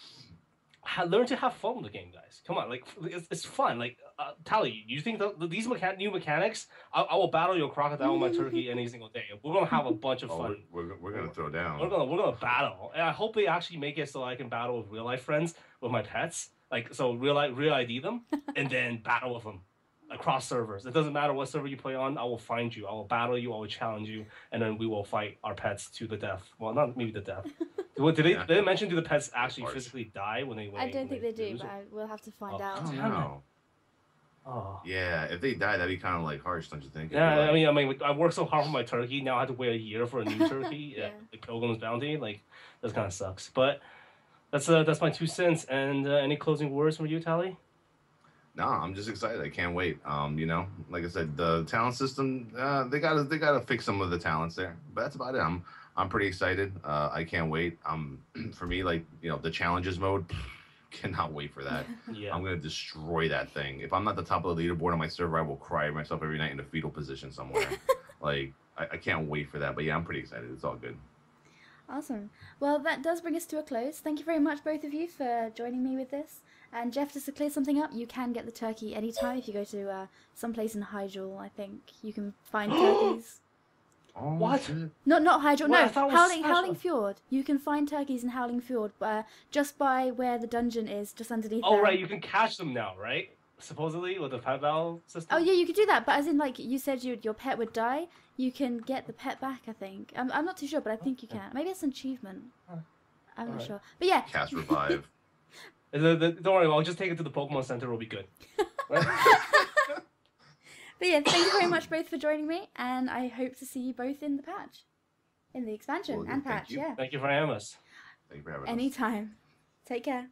Learn to have fun with the game, guys. Come on, like it's fun. Like Towelliee, you think these new mechanics? I will battle your crocodile with my turkey any single day. We're gonna have a bunch of fun. We're gonna throw down. We're gonna battle, and I hope they actually make it so I can battle with real life friends with my pets. Like so, real ID them, and then battle with them across servers. It doesn't matter what server you play on. I will find you. I will battle you. I will challenge you, and then we will fight our pets to the death. Well, not maybe the death. What did they mention? Do the pets actually physically die when they? I don't think they do, but we'll have to find out. I don't know. Oh. Yeah, if they die, that'd be kind of like harsh, don't you think? Yeah, I mean, I worked so hard for my turkey. Now I have to wait a year for a new turkey. Yeah. The Pilgrim's Bounty, like that kind of sucks. But that's my 2 cents. And any closing words from you, Towelliee? No, I'm just excited. I can't wait. You know, like I said, the talent system, they gotta fix some of the talents there. But that's about it. I'm pretty excited. I can't wait. For me, like, you know, the challenges mode, cannot wait for that. Yeah. I'm gonna destroy that thing. If I'm not the top of the leaderboard on my server, I will cry myself every night in a fetal position somewhere. Like, I can't wait for that. But yeah, I'm pretty excited. It's all good. Awesome. Well, that does bring us to a close. Thank you very much, both of you, for joining me with this. And Jeff, just to clear something up, you can get the turkey anytime if you go to someplace in Hyjal. I think you can find turkeys. Oh, What? shit. Not Hyjal, Well, I no, thought it was Howling special. Fjord. You can find turkeys in Howling Fjord, just by where the dungeon is, just underneath Oh there. right, you can catch them now, right? Supposedly with the pet battle system. Oh yeah, you could do that, but as in like you said, your pet would die. You can get the pet back. I think. I'm not too sure, but I think you can. Maybe it's an achievement. I'm not sure, but yeah. Cast revive. Don't worry, I'll just take it to the Pokemon Center. It'll be good. But yeah, thank you very much both for joining me, and I hope to see you both in the patch, in the expansion Well, and thank patch. you. Yeah, Thank you for having us. Thank you for having us. anytime. Take care.